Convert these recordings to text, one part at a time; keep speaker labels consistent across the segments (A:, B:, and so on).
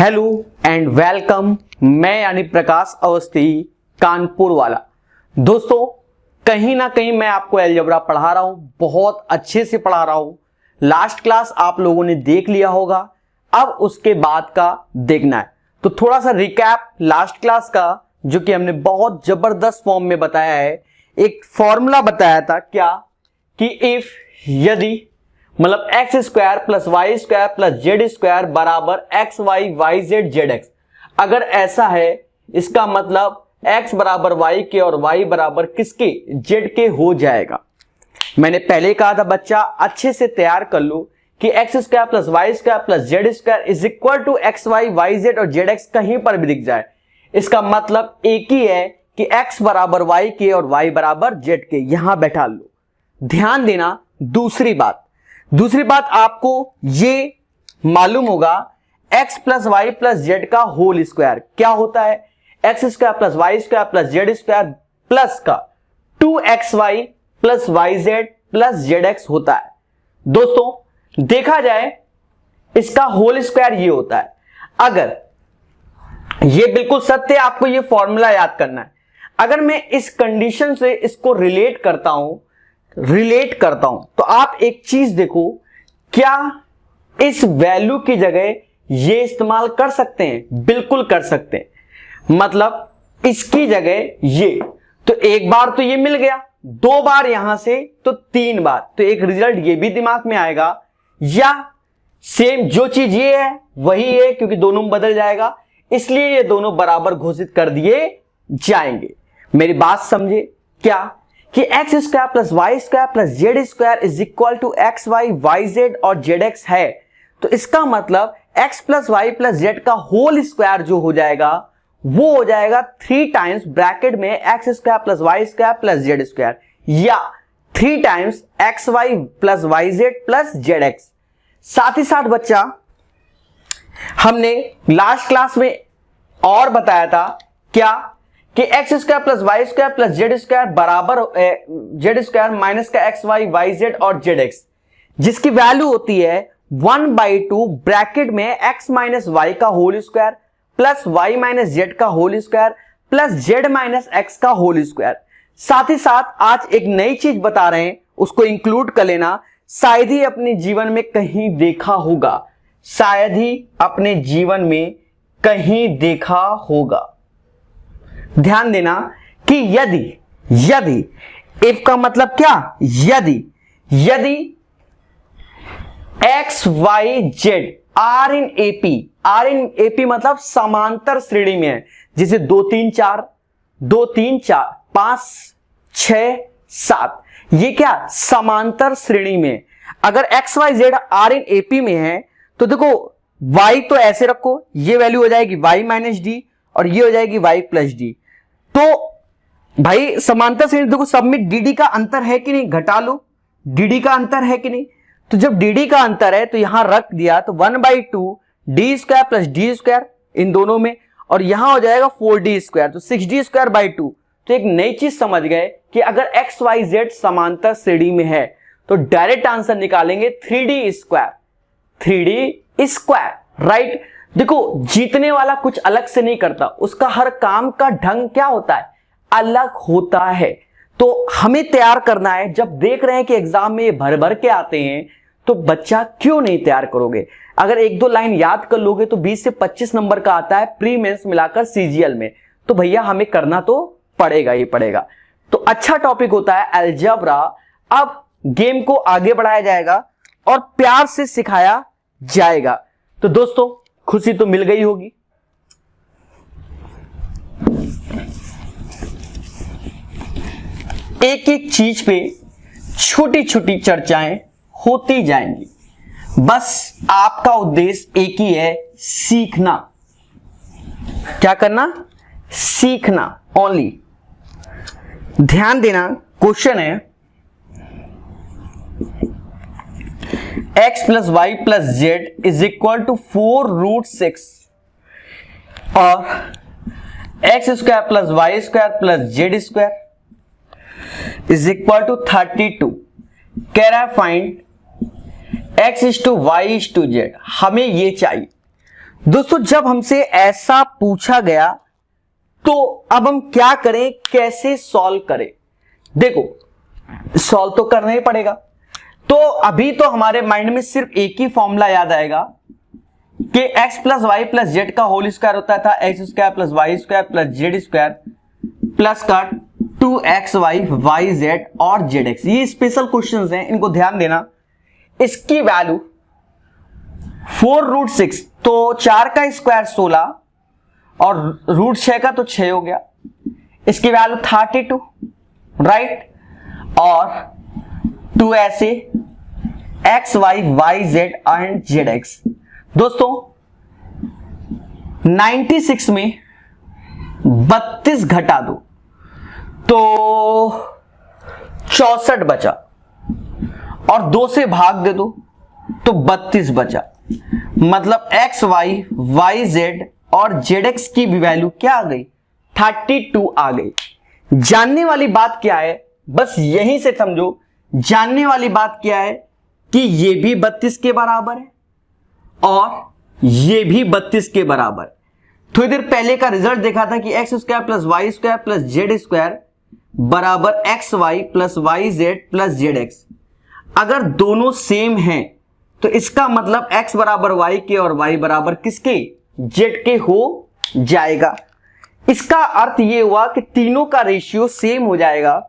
A: Hello and welcome. मैं यानी प्रकाश अवस्थी कानपुर वाला। दोस्तों, कहीं ना कहीं मैं आपको अलजेब्रा पढ़ा रहा हूं, बहुत अच्छे से पढ़ा रहा हूं। लास्ट क्लास आप लोगों ने देख लिया होगा, अब उसके बाद का देखना है। तो थोड़ा सा रिकैप लास्ट क्लास का, जो कि हमने बहुत जबरदस्त फॉर्म में बताया है। एक फॉर्मूला बताया था क्या कि इफ यदि मतलब x square plus y square plus z square बराबर x y y z z x, अगर ऐसा है इसका मतलब x बराबर y के और y बराबर किसके, z के हो जाएगा। मैंने पहले कहा था बच्चा अच्छे से तैयार कर लो कि x square plus y square plus z square is equal to x y y z और जेड एक्स कहीं पर भी दिख जाए, इसका मतलब एक ही है कि x बराबर y के और y बराबर z के। यहां बैठा लो, ध्यान देना। दूसरी बात आपको ये मालूम होगा, x plus y plus z का होल स्क्वायर क्या होता है, x square plus y square plus z square plus का 2xy plus y z plus z x होता है। दोस्तों देखा जाए इसका होल स्क्वायर ये होता है। अगर ये बिल्कुल सत्य है, आपको ये फॉर्मूला याद करना है। अगर मैं इस कंडीशन से इसको रिलेट करता हूं तो आप एक चीज देखो, क्या इस वैल्यू की जगह ये इस्तेमाल कर सकते हैं? बिल्कुल कर सकते हैं। मतलब इसकी जगह ये, तो एक बार तो ये मिल गया, दो बार यहां से तो तीन बार, तो एक रिजल्ट ये भी दिमाग में आएगा। या सेम जो चीज ये है वही है, क्योंकि दोनों में बदल जाएगा, इसलिए ये दोनों बराबर घोषित कर दिए जाएंगे। मेरी बात समझे क्या कि x square plus y square plus z square is equal to x y y z और जेड एक्स है, तो इसका मतलब x plus y plus z का होल स्क्वायर जो हो जाएगा वो हो जाएगा 3 टाइम्स ब्रैकेट में x square plus y square plus z square, या 3 times x y plus y z plus z x. साथ ही साथ बच्चा हमने लास्ट क्लास में और बताया था क्या कि x square plus y square plus z square बराबर जेड स्क्वायर माइनस का एक्स वाई वाई जेड और जेड एक्स, जिसकी वैल्यू होती है 1/2 ब्रैकेट में x माइनस वाई का whole square plus y minus z का whole square plus z minus x का होल स्क्वायर। साथ ही साथ आज एक नई चीज बता रहे हैं, उसको इंक्लूड कर लेना। शायद ही अपने जीवन में कहीं देखा होगा, शायद ही अपने जीवन में कहीं देखा होगा। ध्यान देना कि यदि इफ का मतलब क्या, यदि x y z are in AP मतलब समांतर श्रेणी में है, जैसे 2 3 4 5 6 7, ये क्या समांतर श्रेणी में। अगर x y z are in AP में है तो देखो y तो ऐसे रखो, ये वैल्यू हो जाएगी y माइनस डी और ये हो जाएगी y प्लस डी। तो भाई समांतर श्रेणी देखो, सब में डी का अंतर है कि नहीं, घटा लो, डी का अंतर है कि नहीं। तो जब डी का अंतर है तो यहां रख दिया, तो 1/2 D square plus D square इन दोनों में, और यहां हो जाएगा 4d स्क्वायर, तो 6d स्क्वायर बाई 2। तो एक नई चीज समझ गए कि अगर एक्स वाई जेड समांतर श्रेणी में है तो डायरेक्ट आंसर निकालेंगे 3d स्क्वायर, राइट। देखो जीतने वाला कुछ अलग से नहीं करता, उसका हर काम का ढंग क्या होता है, अलग होता है। तो हमें तैयार करना है। जब देख रहे हैं कि एग्जाम में ये भर भर के आते हैं तो बच्चा क्यों नहीं तैयार करोगे? अगर 1-2 लाइन याद कर लोगे तो 20 से 25 नंबर का आता है प्री मेंस मिलाकर सीजीएल में, तो भैया हमें करना तो पड़ेगा ही पड़ेगा। तो अच्छा टॉपिक होता है अलजेब्रा। अब गेम को आगे बढ़ाया जाएगा और प्यार से सिखाया जाएगा। तो दोस्तों खुशी तो मिल गई होगी। एक एक चीज पे छोटी छोटी चर्चाएं होती जाएंगी, बस आपका उद्देश्य एक ही है, सीखना। क्या करना? सीखना ओनली। ध्यान देना, क्वेश्चन है x plus y plus z is equal to 4√6 और x square plus y square plus z square is equal to 32। कह रहा है find x is to y is to z, हमें ये चाहिए। दोस्तों जब हमसे ऐसा पूछा गया तो अब हम क्या करें, कैसे सॉल्व करें। देखो सॉल्व तो करना ही पड़ेगा। तो अभी तो हमारे माइंड में सिर्फ एक ही फॉर्मूला याद आएगा कि x plus y plus z का होल स्क्वायर होता था x square plus y square plus z square plus का 2xy वाई जेड और जेड एक्स। ये स्पेशल क्वेश्चंस हैं, इनको ध्यान देना। इसकी वैल्यू 4√6, तो 4 का स्क्वायर 16 और √6 का तो 6 हो गया। इसकी वैल्यू 32, राइट। और 2 ऐसे x y y z and z x. दोस्तों 96 में 32 घटा दो तो 64 बचा और 2 से भाग दे दो तो 32 बचा। मतलब एक्स वाई वाई जेड और जेड एक्स की भी वैल्यू क्या आ गई, 32 आ गई। जानने वाली बात क्या है, बस यहीं से समझो। जानने वाली बात क्या है कि ये भी 32 के बराबर है और ये भी 32 के बराबर। थोड़ी देर पहले का रिजल्ट देखा था कि x square plus y square plus z square बराबर x y plus y z plus z x. अगर दोनों सेम हैं तो इसका मतलब x बराबर y के और y बराबर किसके, z के हो जाएगा। इसका अर्थ ये हुआ कि तीनों का रेशियो सेम हो जाएगा।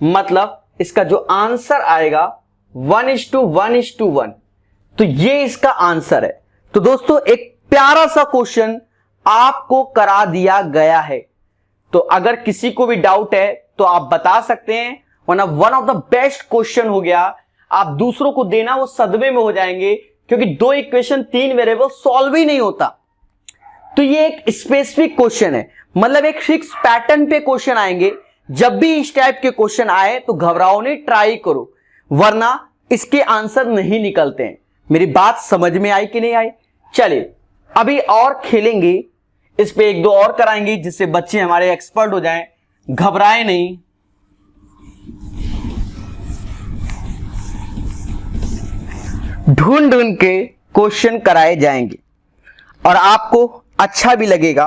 A: मतलब इसका जो आंसर आएगा 1:1:1। तो ये इसका आंसर है। तो दोस्तों एक प्यारा सा क्वेश्चन आपको करा दिया गया है। तो अगर किसी को भी डाउट है तो आप बता सकते हैं, वरना one of the best question हो गया। आप दूसरों को देना वो सदमे में हो जाएंगे, क्योंकि 2 इक्वेशन 3 वेरिएबल सॉल्व ही नहीं होता। तो ये एक स्पेसिफिक क्वेश्चन है, मतलब एक फिक्स पैटर्न पे क्वेश्चन आएंगे। जब भी इस टाइप के क्वेश्चन आए तो घबराओ नहीं, ट्राई करो, वरना इसके आंसर नहीं निकलते हैं। मेरी बात समझ में आई कि नहीं आई? चलिए अभी और खेलेंगे, इस पे 1-2 और कराएंगे जिससे बच्चे हमारे एक्सपर्ट हो जाएं। घबराए नहीं। ढूंढ ढूंढ के क्वेश्चन कराए जाएंगे और आपको अच्छा भी लगेगा।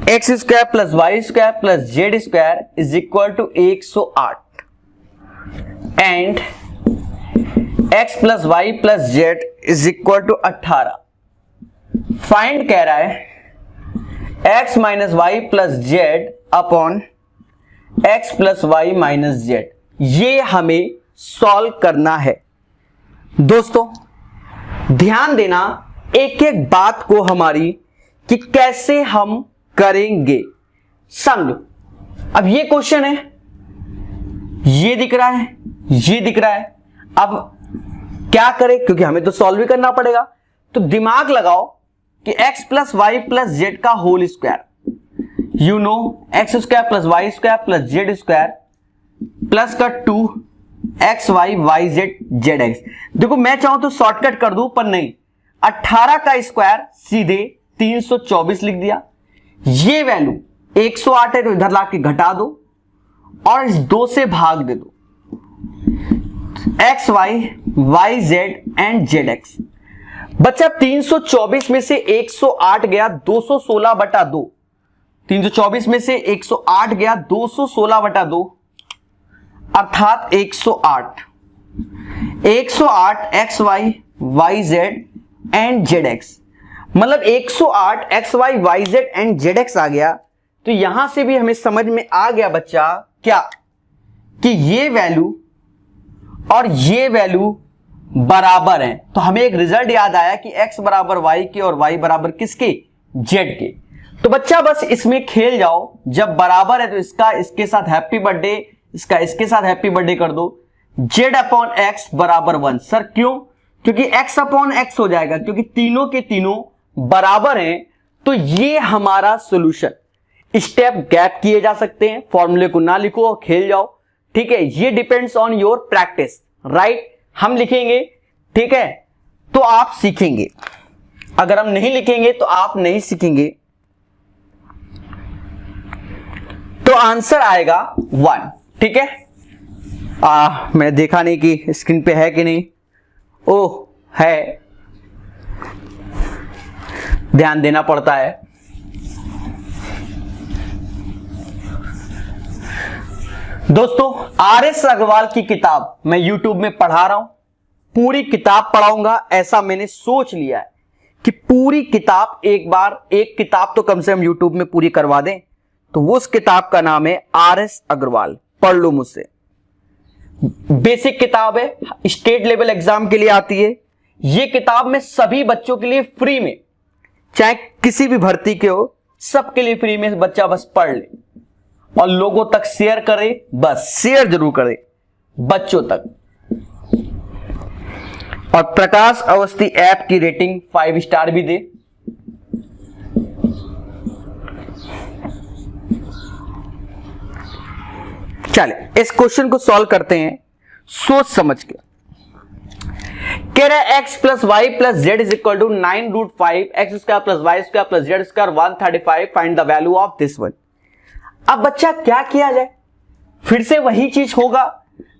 A: X square plus y square plus z square is equal to 108 and x plus y plus z is equal to 18। Find कह रहा है x minus y plus z upon x plus y minus z. ये हमें solve करना है। दोस्तों ध्यान देना एक एक बात को हमारी कि कैसे हम करेंगे, समझो। अब ये क्वेश्चन है, ये दिख रहा है, ये दिख रहा है। अब क्या करें, क्योंकि हमें तो सॉल्व भी करना पड़ेगा। तो दिमाग लगाओ कि x plus y plus z का whole square, you know x square plus y square plus z square plus का 2xy y z z x. देखो मैं चाहूं तो शॉर्टकट कर दूं, पर नहीं। 18 का स्क्वायर सीधे 324 लिख दिया। ये वैल्यू 108 है तो इधर लाके घटा दो और इस 2 से भाग दे दो। X y y z and z x. बच्चा 324 में से 108 गया 216/2। 324 में से 108 गया 216/2 अर्थात 108 x y y z and z x. मतलब 108 x y y z and z x आ गया। तो यहां से भी हमें समझ में आ गया बच्चा क्या, कि ये वैल्यू और ये वैल्यू बराबर हैं। तो हमें एक रिजल्ट याद आया कि x बराबर y के और y बराबर किसके, z के। तो बच्चा बस इसमें खेल जाओ, जब बराबर है तो इसका इसके साथ हैप्पी बर्थडे, इसका इसके साथ हैप्पी बर्थडे कर दो। z अपॉन x बराबर 1। सर क्यों? क्योंकि x अपॉन x हो जाएगा, क्योंकि तीनों के तीनों बराबर हैं। तो ये हमारा सॉल्यूशन। स्टेप गैप किए जा सकते हैं, फॉर्मूले को ना लिखो और खेल जाओ, ठीक है। ये depends on your practice, right. हम लिखेंगे, ठीक है, तो आप सीखेंगे। अगर हम नहीं लिखेंगे तो आप नहीं सीखेंगे। तो आंसर आएगा 1, ठीक है। मैंने देखा नहीं कि स्क्रीन पे है कि नहीं। ओह है, ध्यान देना पड़ता है। दोस्तों आर.एस. अग्रवाल की किताब मैं YouTube में पढ़ा रहा हूं, पूरी किताब पढ़ाऊंगा ऐसा मैंने सोच लिया है कि पूरी किताब एक किताब तो कम से कम YouTube में पूरी करवा दें। तो उस किताब का नाम है आर.एस. अग्रवाल, पढ़ लो मुझसे। बेसिक किताब है, स्टेट लेवल एग्जाम के लिए आती है। ये किताब में सभी बच्चों के लिए फ्री में, चाहे किसी भी भर्ती के हो, सबके लिए फ्री में बच्चा बस पढ़ ले और लोगों तक शेयर करे, बस शेयर जरूर करे बच्चों तक। और प्रकाश अवस्थी ऐप की रेटिंग 5 स्टार भी दे। चले इस क्वेश्चन को सॉल्व करते हैं सोच समझ के। कह रहा है x plus y plus z is equal to 9√5 x square plus y square plus z square 135, find the value of this one. अब बच्चा क्या किया जाए, फिर से वही चीज होगा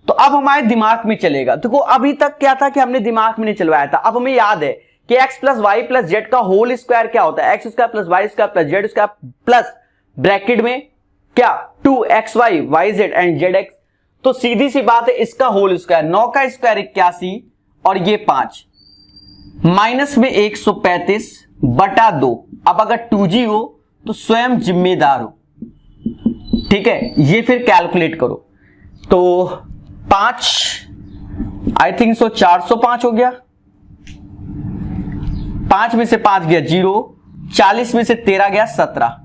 A: तो अब हमारे दिमाग में चलेगा। देखो अभी तक क्या था कि हमने दिमाग में नहीं चलवाया था, अब हमें याद है कि x plus y plus z का होल स्क्वायर क्या होता है, x square plus y square plus z square plus bracket में क्या 2xy yz एंड zx। तो सीधी सी बात है इसका होल स्क्वायर, 9 का स्क्वायर 81 और ये 5 माइनस में 135 बटा 2। अब अगर 2g हो तो स्वयं जिम्मेदार हो, ठीक है। ये फिर कैलकुलेट करो तो 5 आई थिंक सो 405 हो गया, 5 में से 5 गया 0, 40 में से 13 गया 17,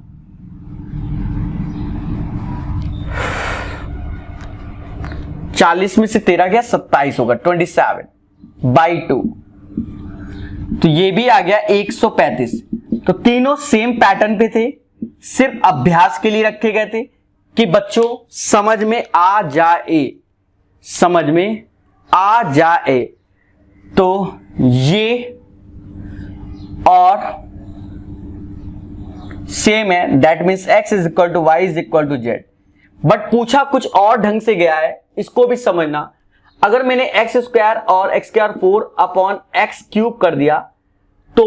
A: 40 में से 13 गया 27 होगा 27/2। तो ये भी आ गया 135। तो तीनों सेम पैटर्न पे थे, सिर्फ अभ्यास के लिए रखे गए थे कि बच्चों समझ में आ जाए, समझ में आ जाए। तो ये और सेम है, that means x is equal to y is equal to z. But पूछा कुछ और ढंग से गया है, इसको भी समझना। अगर मैंने एक्स स्क्वायर और x square 4 upon x cube कर दिया तो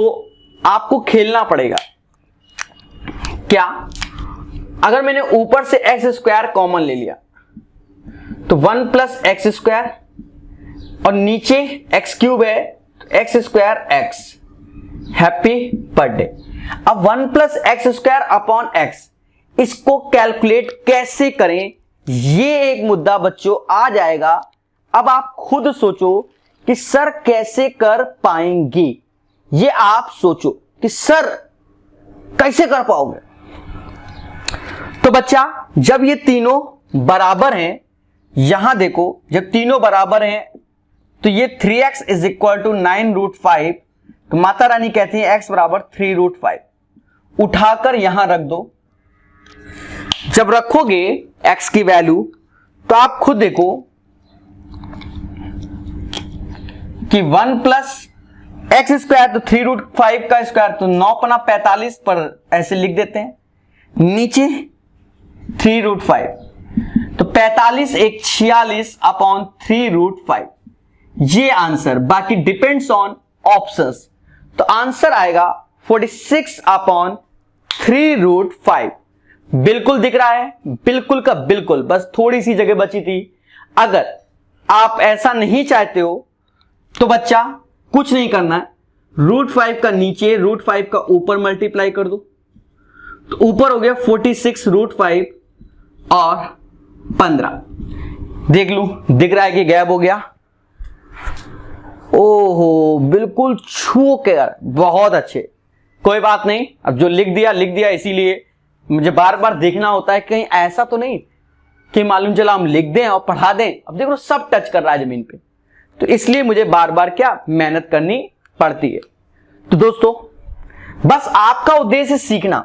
A: आपको खेलना पड़ेगा। क्या अगर मैंने ऊपर से एक्स स्क्वायर कॉमन ले लिया तो 1 प्लस एक्स स्क्वायर और नीचे एक्स क्यूब है तो x square x, happy birthday. अब 1 plus x square upon x, इसको कैलकुलेट कैसे करें, ये एक मुद्दा बच्चों आ जाएगा। अब आप खुद सोचो कि सर कैसे कर पाएंगे, ये आप सोचो कि सर कैसे कर पाओगे। तो बच्चा जब ये तीनों बराबर हैं, यहां देखो जब तीनों बराबर हैं तो ये 3x इज इक्वल टू 9√5। तो माता रानी कहती है x बराबर 3√5, उठाकर यहां रख दो। जब रखोगे x की वैल्यू तो आप खुद देखो कि 1 प्लस एक्स स्क्वायर तो 3√5 का स्क्वायर तो 9×45 पर ऐसे लिख देते हैं, नीचे 3√5 तो 45 एक 46 अपॉन 3√5, ये आंसर। बाकी डिपेंड्स ऑन ऑप्शंस, तो आंसर आएगा 46 अपॉन 3√5। बिल्कुल दिख रहा है, बिल्कुल का बिल्कुल, बस थोड़ी सी जगह बची थी। अगर आप ऐसा नहीं चाहते हो तो बच्चा कुछ नहीं करना है, √5 का नीचे √5 का ऊपर मल्टीप्लाई कर दो तो ऊपर हो गया 46 √5 और 15। देख लूं दिख रहा है कि गैप हो गया। ओहो बिल्कुल छू के, बहुत अच्छे, कोई बात नहीं। अब जो लिख दिया, इसीलिए मुझे बार बार देखना होता है कहीं ऐसा तो नहीं कि मालूम चला हम लिख दें और पढ़ा दें। अब देखो सब टच कर रहा है जमीन पे, तो इसलिए मुझे बार बार क्या मेहनत करनी पड़ती है। तो दोस्तों बस आपका उद्देश्य सीखना,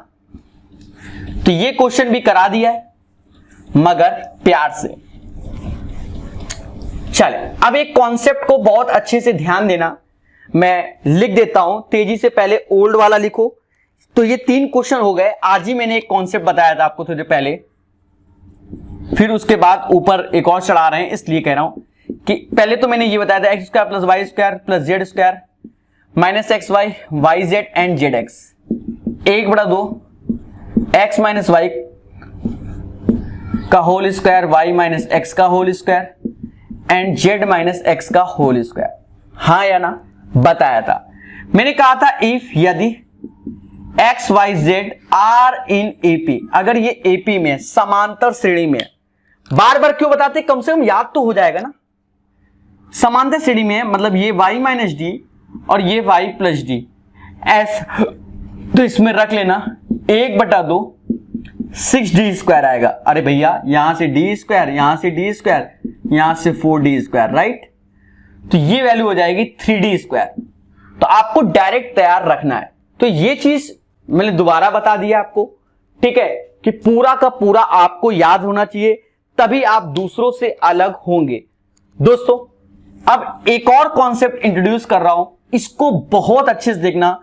A: तो ये क्वेश्चन भी करा दिया है मगर प्यार से। चले अब एक कॉन्सेप्ट को बहुत अच्छे से ध्यान देना, मैं लिख देता हूं तेजी से, पहले ओल्ड वाला लिखो। तो ये 3 क्वेश्चन हो गए। आज ही मैंने एक कॉन्सेप्ट बताया था आपको थोड़े पहले, फिर उसके बाद ऊपर एक और चढ़ा रहे हैं, इसलिए कह रहा हूं कि पहले तो मैंने ये बताया था x square plus y square plus z square minus x y y z and z x, 1/2 x minus y का whole square y minus x का whole square and z minus x का होल स्क्वायर। हाँ या ना, बताया था मैंने, कहा था इफ यदि x y z are in AP, अगर ये एपी में समांतर श्रेणी में, बार बार क्यों बताते, कम से कम याद तो हो जाएगा ना। समांतर श्रेणी में मतलब ये y माइनस डी और ये y प्लस डी, ऐसा तो इसमें रख लेना 1/2 6d स्क्वायर आएगा। अरे भैया यहां से d स्क्वायर, यहां से d स्क्वायर, यहां से 4d स्क्वायर, राइट। तो ये वैल्यू हो जाएगी 3d स्क्वायर। तो आपको डायरेक्ट तैयार रखना है। तो ये चीज मैंने दोबारा बता दिया आपको, ठीक है, कि पूरा का पूरा आपको याद होना चाहिए, तभी आप दूसरों से अलग होंगे। दोस्तों अब एक और कॉन्सेप्ट इंट्रोड्यूस कर रहा हूं, इसको बहुत अच्छे से देखना।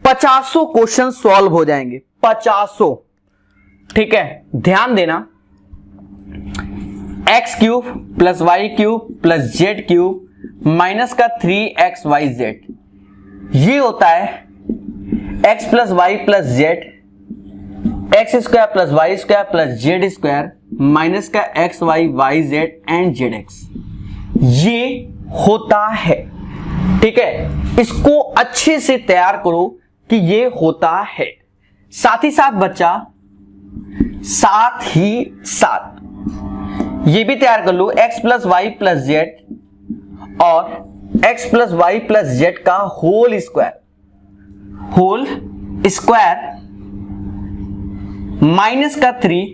A: 50 क्वेश्चन सॉल्व हो जाएंगे, 50, ठीक है, ध्यान देना। x³ plus y³ plus z³ minus का 3xyz, ये होता है x plus y plus z, x square plus y square plus z square minus का x y y z and z x, ये होता है, ठीक है। इसको अच्छे से तैयार करो कि ये होता है। साथ ही साथ बच्चा, साथ ही साथ ये भी तैयार कर लो, x plus y plus z और x plus y plus z का होल स्क्वायर माइनस का 3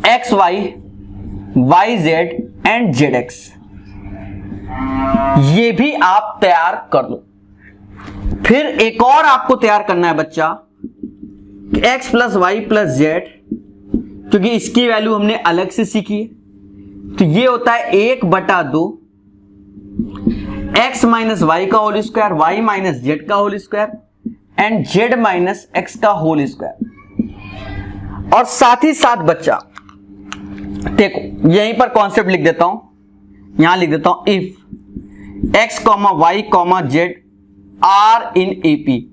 A: x y y z and z x, ये भी आप तैयार कर लो। फिर एक और आपको तैयार करना है बच्चा, x plus y plus z, क्योंकि इसकी वैल्यू हमने अलग से सीखी है, तो ये होता है 1/2 x माइनस वाई का whole square y minus z का whole square and z minus x का होल स्क्वायर। और साथ ही साथ बच्चा देखो, यहीं पर कॉन्सेप्ट लिख देता हूं, यहां लिख देता हूं, if x comma y comma z are in AP,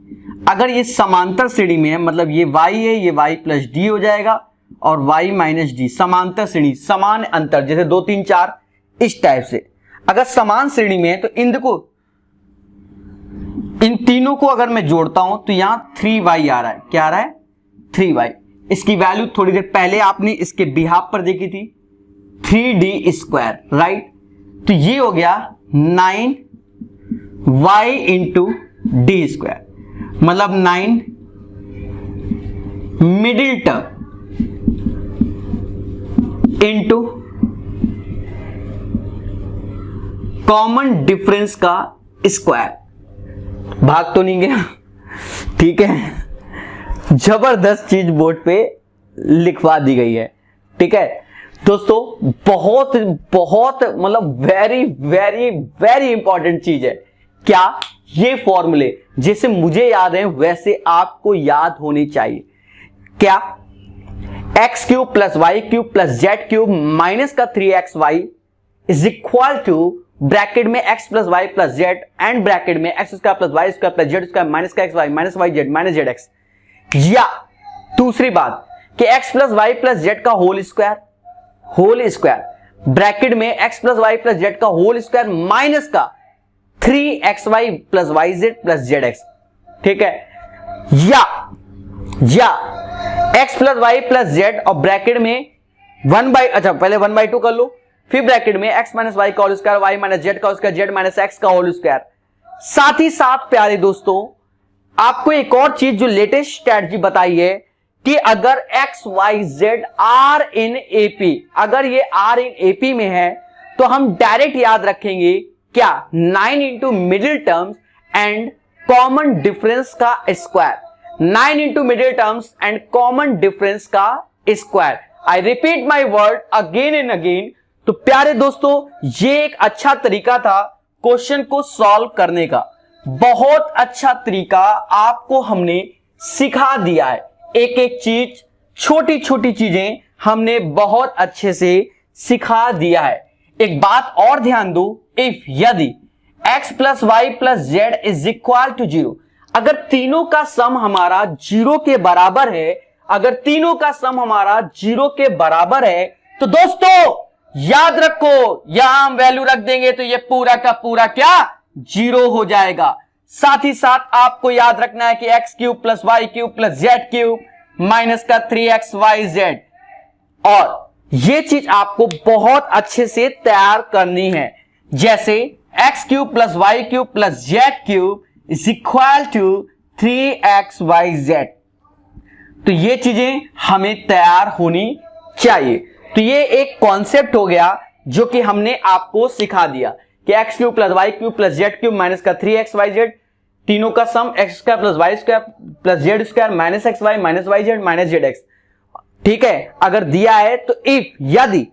A: अगर ये समांतर श्रेणी में है, मतलब ये y है, ये y प्लस डी हो जाएगा और y माइनस डी, समांतर श्रेणी, समान अंतर, जैसे 2 3 4 इस टाइप से। अगर समान श्रेणी में है तो इन तीनों को अगर मैं जोड़ता हूं तो यहां 3y आ रहा है। क्या आ रहा है? 3y। इसकी वैल्यू थोड़ी देर पहले आपने इसके बिहाफ पर देखी थी, 3d स्क्वायर, राइट। तो ये हो गया 9y इंटू डी स्क्वायर, मतलब 9 middle term into common difference का स्क्वायर। भाग तो नहीं गया, ठीक है। जबरदस्त चीज बोर्ड पे लिखवा दी गई है, ठीक है दोस्तों। बहुत बहुत मतलब वेरी वेरी वेरी इंपॉर्टेंट चीज है। क्या? ये फॉर्मूले जैसे मुझे याद है वैसे आपको याद होनी चाहिए। क्या? x³ plus y³ plus z³ minus का 3xy is equal to bracket में x plus y plus z and bracket में x square plus y square plus z square minus का x y minus y z minus z x. या दूसरी बात कि x plus y plus z का whole square bracket में x plus y plus z का whole square minus का 3xy plus y z plus z x, ठीक है। या x plus y plus z और ब्रैकेट में 1/, पहले 1/2 कर लो, फिर ब्रैकेट में x माइनस वाई का whole square y minus z का स्क्वायर जेड माइनस एक्स का होल स्क्वायर। साथ ही साथ प्यारे दोस्तों आपको एक और चीज जो लेटेस्ट स्ट्रैटेजी बताई है कि अगर x y z are in AP, अगर ये आर इन एपी में है तो हम डायरेक्ट याद रखेंगे क्या? 9 into middle terms and common difference का square. 9 into middle terms and common difference का square. I repeat my word again and again. तो प्यारे दोस्तों ये एक अच्छा तरीका था क्वेश्चन को सॉल्व करने का, बहुत अच्छा तरीका आपको हमने सिखा दिया है। एक एक चीज, छोटी छोटी चीजें हमने बहुत अच्छे से सिखा दिया है। एक बात और ध्यान दो, इफ यदि x plus y plus z is equal to 0, अगर तीनों का सम हमारा 0 के बराबर है, अगर तीनों का सम हमारा 0 के बराबर है, तो दोस्तों याद रखो यहां हम वैल्यू रख देंगे तो ये पूरा का पूरा क्या 0 हो जाएगा। साथ ही साथ आपको याद रखना है कि x cube plus y cube plus z cube minus का 3xyz, और ये चीज आपको बहुत अच्छे से तैयार करनी है। जैसे x cube plus y cube plus z cube is equal to 3xyz, तो ये चीजें हमें तैयार होनी चाहिए। तो ये एक कॉन्सेप्ट हो गया जो कि हमने आपको सिखा दिया कि x cube plus y cube plus z cube minus का 3xyz, तीनों का sum x square plus y square plus z square minus x y minus y z minus z x. ठीक है, अगर दिया है तो इफ यदि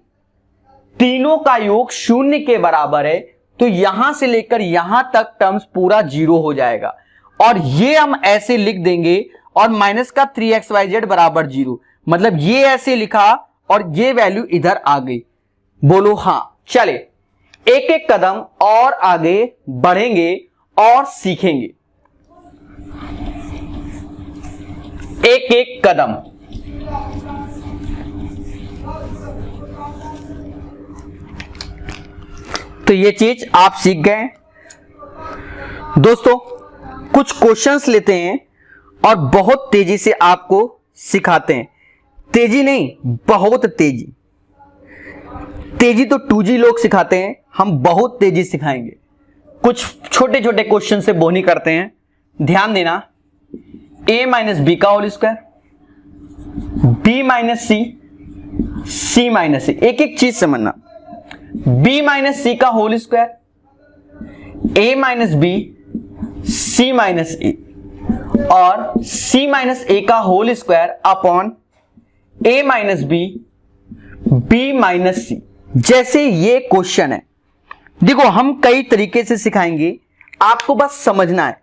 A: तीनों का योग 0 के बराबर है तो यहां से लेकर यहां तक टर्म्स पूरा 0 हो जाएगा, और ये हम ऐसे लिख देंगे, और माइनस का 3xyz बराबर 0, मतलब ये ऐसे लिखा और ये वैल्यू इधर आ गई। बोलो हाँ। चले एक एक कदम और आगे बढ़ेंगे और सीखेंगे, एक एक कदम। तो ये चीज आप सीख गए। दोस्तों कुछ क्वेश्चंस लेते हैं और बहुत तेजी से आपको सिखाते हैं। तेजी नहीं, बहुत तेजी। तेजी तो 2G लोग सिखाते हैं, हम बहुत तेजी सिखाएंगे। कुछ छोटे छोटे क्वेश्चन से बोनी करते हैं, ध्यान देना। a माइनस बी का whole square, b minus c, c minus c, एक एक चीज समझना। b माइनस सी का whole square, a minus b, c minus a, और c माइनस ए का whole square upon a minus b, b minus c. जैसे ये question है, देखो हम कई तरीके से सिखाएंगे, आपको बस समझना है।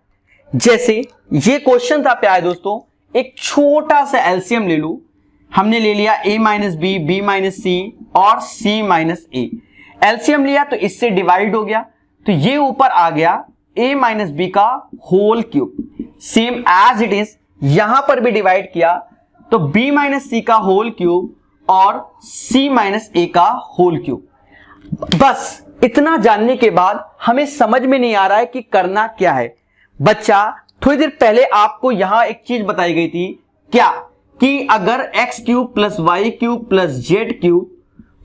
A: जैसे ये क्वेश्चन था प्यारे दोस्तों, एक छोटा सा एलसीएम ले लो। हमने ले लिया a minus b, b minus c और c माइनस ए। एलसीएम लिया तो इससे डिवाइड हो गया, तो ये ऊपर आ गया a माइनस बी का whole cube. Same as it is यहां पर भी डिवाइड किया तो b माइनस सी का होल क्यूब और c माइनस ए का होल क्यूब। बस इतना जानने के बाद हमें समझ में नहीं आ रहा है कि करना क्या है। बच्चा थोड़ी देर पहले आपको यहां एक चीज बताई गई थी, क्या कि अगर x cube plus y cube plus z cube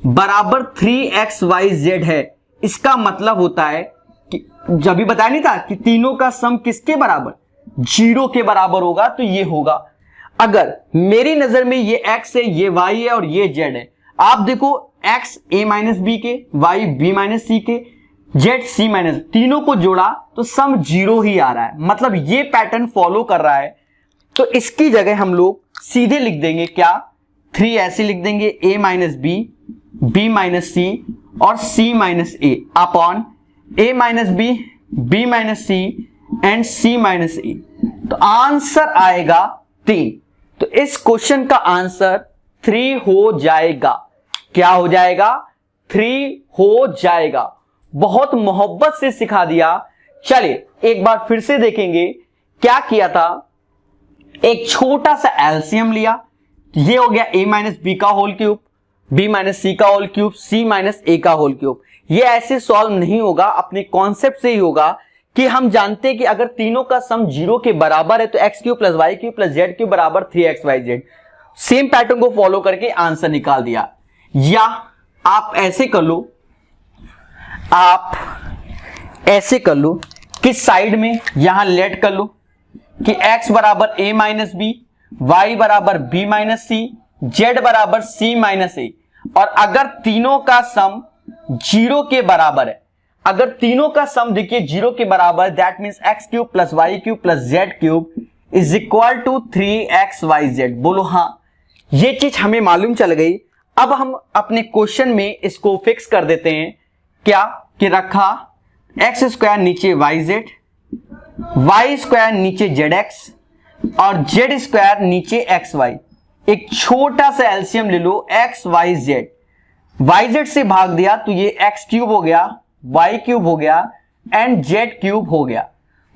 A: बराबर 3xyz है, इसका मतलब होता है कि जब भी बताया नहीं था कि तीनों का सम किसके बराबर 0 के बराबर होगा, तो ये होगा। अगर मेरी नजर में ये x है, ये y है और ये z है, आप देखो x a माइनस बी के, y b माइनस सी के, z c माइनस, तीनों को जोड़ा तो सम 0 ही आ रहा है, मतलब ये पैटर्न फॉलो कर रहा है। तो इसकी जगह हम लोग सीधे लिख देंगे क्या, 3 ऐसे लिख देंगे a minus b, b minus c और c minus a upon a minus b, b minus c and c minus a. तो आंसर आएगा 3। तो इस क्वेश्चन का आंसर 3 हो जाएगा। क्या हो जाएगा? 3 हो जाएगा। बहुत मोहब्बत से सिखा दिया। चलिए एक बार फिर से देखेंगे क्या किया था। एक छोटा सा एलसीएम लिया, ये हो गया a माइनस बी का whole cube, b minus c का whole cube, c minus a का होल क्यूब। ये ऐसे सॉल्व नहीं होगा, अपने कॉन्सेप्ट से ही होगा कि हम जानते हैं कि अगर तीनों का सम 0 के बराबर है तो x cube plus y cube plus z cube बराबर 3xyz। सेम पैटर्न को फॉलो करके आंसर निकाल दिया। या आप ऐसे कर लो, आप ऐसे कर लो कि साइड में यहां लेट कर लो कि x बराबर a माइनस बी, वाई बराबर b माइनस सी, z बराबर c माइनस ए। और अगर तीनों का सम 0 के बराबर है, अगर तीनों का सम देखिए 0 के बराबर, that means x cube plus y cube plus z cube is equal to 3xyz। बोलो हाँ, ये चीज हमें मालूम चल गई। अब हम अपने क्वेश्चन में इसको फिक्स कर देते हैं। क्या कि रखा एक्स स्क्वायर नीचे yz, वाई स्क्वायर नीचे zx और जेड स्क्वायर नीचे xy। एक छोटा सा एलसीएम ले लो, x y z, y z से भाग दिया तो ये एक्स क्यूब हो गया, वाई क्यूब हो गया एंड जेड क्यूब हो गया।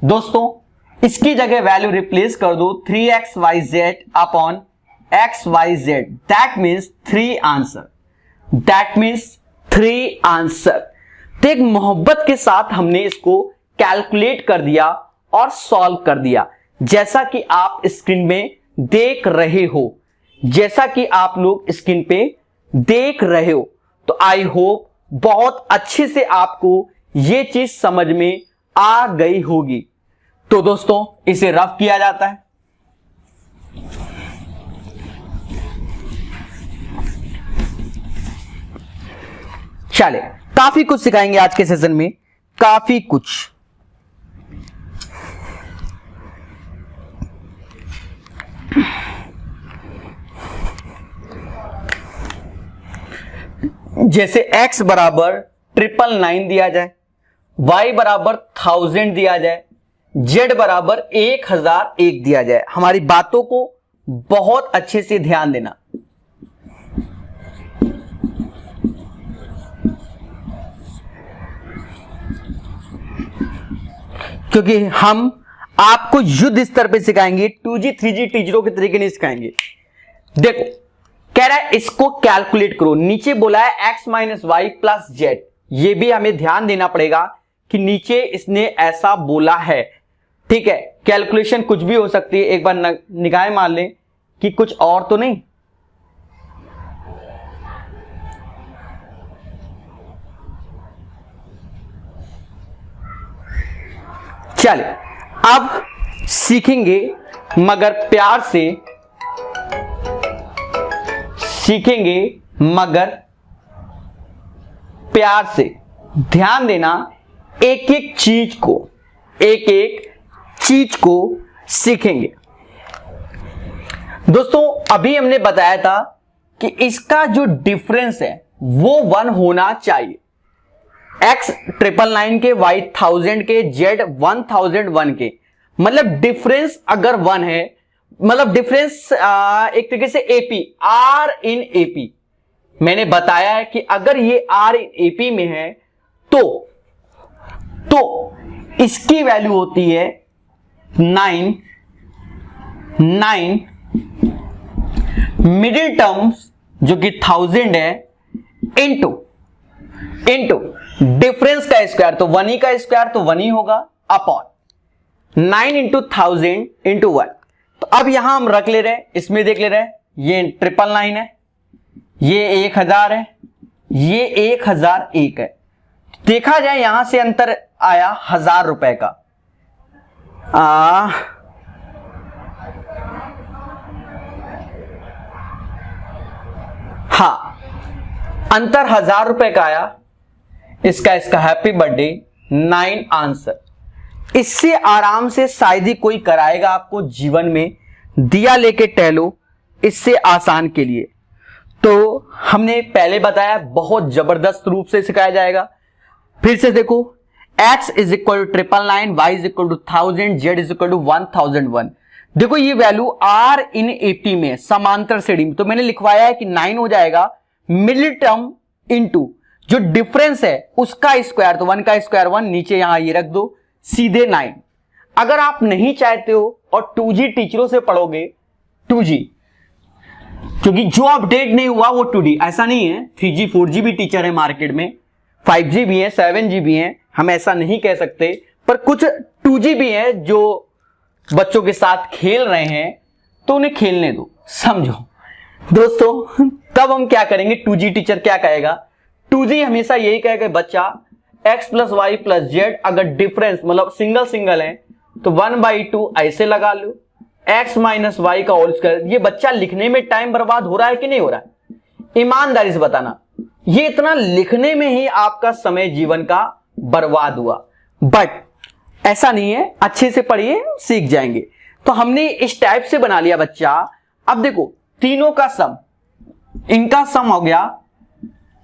A: दोस्तों इसकी जगह वैल्यू रिप्लेस कर दो 3xyz upon xyz, that means 3 answer, that means 3 answer. तो एक मोहब्बत के साथ हमने इसको कैलकुलेट कर दिया और सॉल्व कर दिया, जैसा कि आप स्क्रीन में देख रहे हो, जैसा कि आप लोग स्क्रीन पे देख रहे हो। तो आई होप बहुत अच्छे से आपको ये चीज समझ में आ गई होगी। तो दोस्तों इसे रफ किया जाता है। चले, काफी कुछ सिखाएंगे आज के सेशन में, काफी कुछ। जैसे x बराबर 999 दिया जाए, y बराबर 1000 दिया जाए, z बराबर 1001 दिया जाए। हमारी बातों को बहुत अच्छे से ध्यान देना। क्योंकि हम आपको युद्ध स्तर पे सिखाएंगे, 2G 3G टीचरों के तरीके नहीं सिखाएंगे। देखो कह रहा है इसको कैलकुलेट करो, नीचे बोला है x minus y plus z. ये भी हमें ध्यान देना पड़ेगा कि नीचे इसने ऐसा बोला है, ठीक है। कैलकुलेशन कुछ भी हो सकती है, एक बार निगाहें मार लें कि कुछ और तो नहीं। चले अब सीखेंगे मगर प्यार से, सीखेंगे मगर प्यार से। ध्यान देना, एक एक चीज को, एक एक चीज को सीखेंगे। दोस्तों अभी हमने बताया था कि इसका जो डिफरेंस है वो 1 होना चाहिए। x 999 के, y 1000 के, z 1001 के, मतलब डिफरेंस अगर 1 है, मतलब डिफरेंस एक तरीके से एपी, आर इन एपी। मैंने बताया है कि अगर ये आर इन एपी में है तो इसकी वैल्यू होती है 9 मिडिल टर्म्स जो कि 1000 है इंटू डिफरेंस का स्क्वायर, तो 1 ही का स्क्वायर तो 1 ही होगा, अपॉन 9 इंटू 1000 इंटू 1। तो अब यहां हम रख ले रहे हैं, इसमें देख ले रहे हैं, ये 999 है, ये 1000 है, ये 1001 है। देखा जाए यहां से अंतर आया 1000 रुपए का। हाँ, अंतर 1000 रुपए का आया। इसका हैप्पी बर्थडे 9 आंसर। इससे आराम से शायद ही कोई कराएगा आपको जीवन में। दिया लेके टहलो, इससे आसान के लिए। तो हमने पहले बताया बहुत जबरदस्त रूप से सिखाया जाएगा। फिर से देखो, x is equal to 999, y is equal to 1000, z is equal to 1001। देखो ये वैल्यू r इन 80 में, समांतर श्रेणी में, तो मैंने लिखवाया है कि 9 हो जाएगा मिडिल टर्म इंटू जो डिफरेंस है उसका स्क्वायर, तो 1 का स्क्वायर 1, नीचे यहां ये रख दो, सीधे 9। अगर आप नहीं चाहते हो और 2G टीचरों से पढ़ोगे, 2G क्योंकि जो अपडेट नहीं हुआ वो 2D, ऐसा नहीं है। 3G 4G भी टीचर है मार्केट में, 5G भी है, 7G भी है, हम ऐसा नहीं कह सकते, पर कुछ 2G भी है जो बच्चों के साथ खेल रहे हैं, तो उन्हें खेलने दो, समझो दोस्तों। तब हम क्या करेंगे, 2G टीचर क्या कहेगा, 2G हमेशा यही कहेगा बच्चा x plus y plus z, अगर डिफरेंस मतलब सिंगल है तो 1/2 ऐसे लगा लो, x माइनस वाई का होल स्क्वायर। ये बच्चा लिखने में टाइम बर्बाद हो रहा है कि नहीं हो रहा है? ईमानदारी से बताना, ये इतना लिखने में ही आपका समय जीवन का बर्बाद हुआ। बट ऐसा नहीं है, अच्छे से पढ़िए, सीख जाएंगे। तो हमने इस टाइप से बना लिया बच्चा। अब देखो तीनों का सम, इनका सम हो गया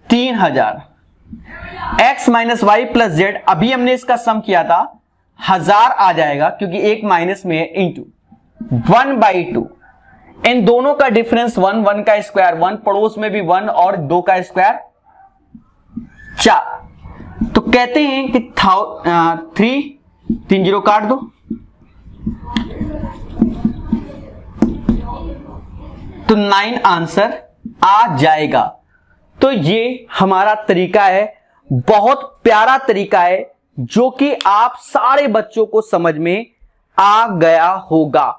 A: 3000, x minus y plus z, अभी हमने इसका सम किया था 1000 आ जाएगा क्योंकि एक माइनस में है, इंटू 1/2 इन दोनों का डिफरेंस 1, 1 का स्क्वायर 1, पड़ोस में भी 1 और 2 का स्क्वायर 4। तो कहते हैं कि 3 0 काट दो, तो 9 आंसर आ जाएगा। तो ये हमारा तरीका है, बहुत प्यारा तरीका है, जो कि आप सारे बच्चों को समझ में आ गया होगा।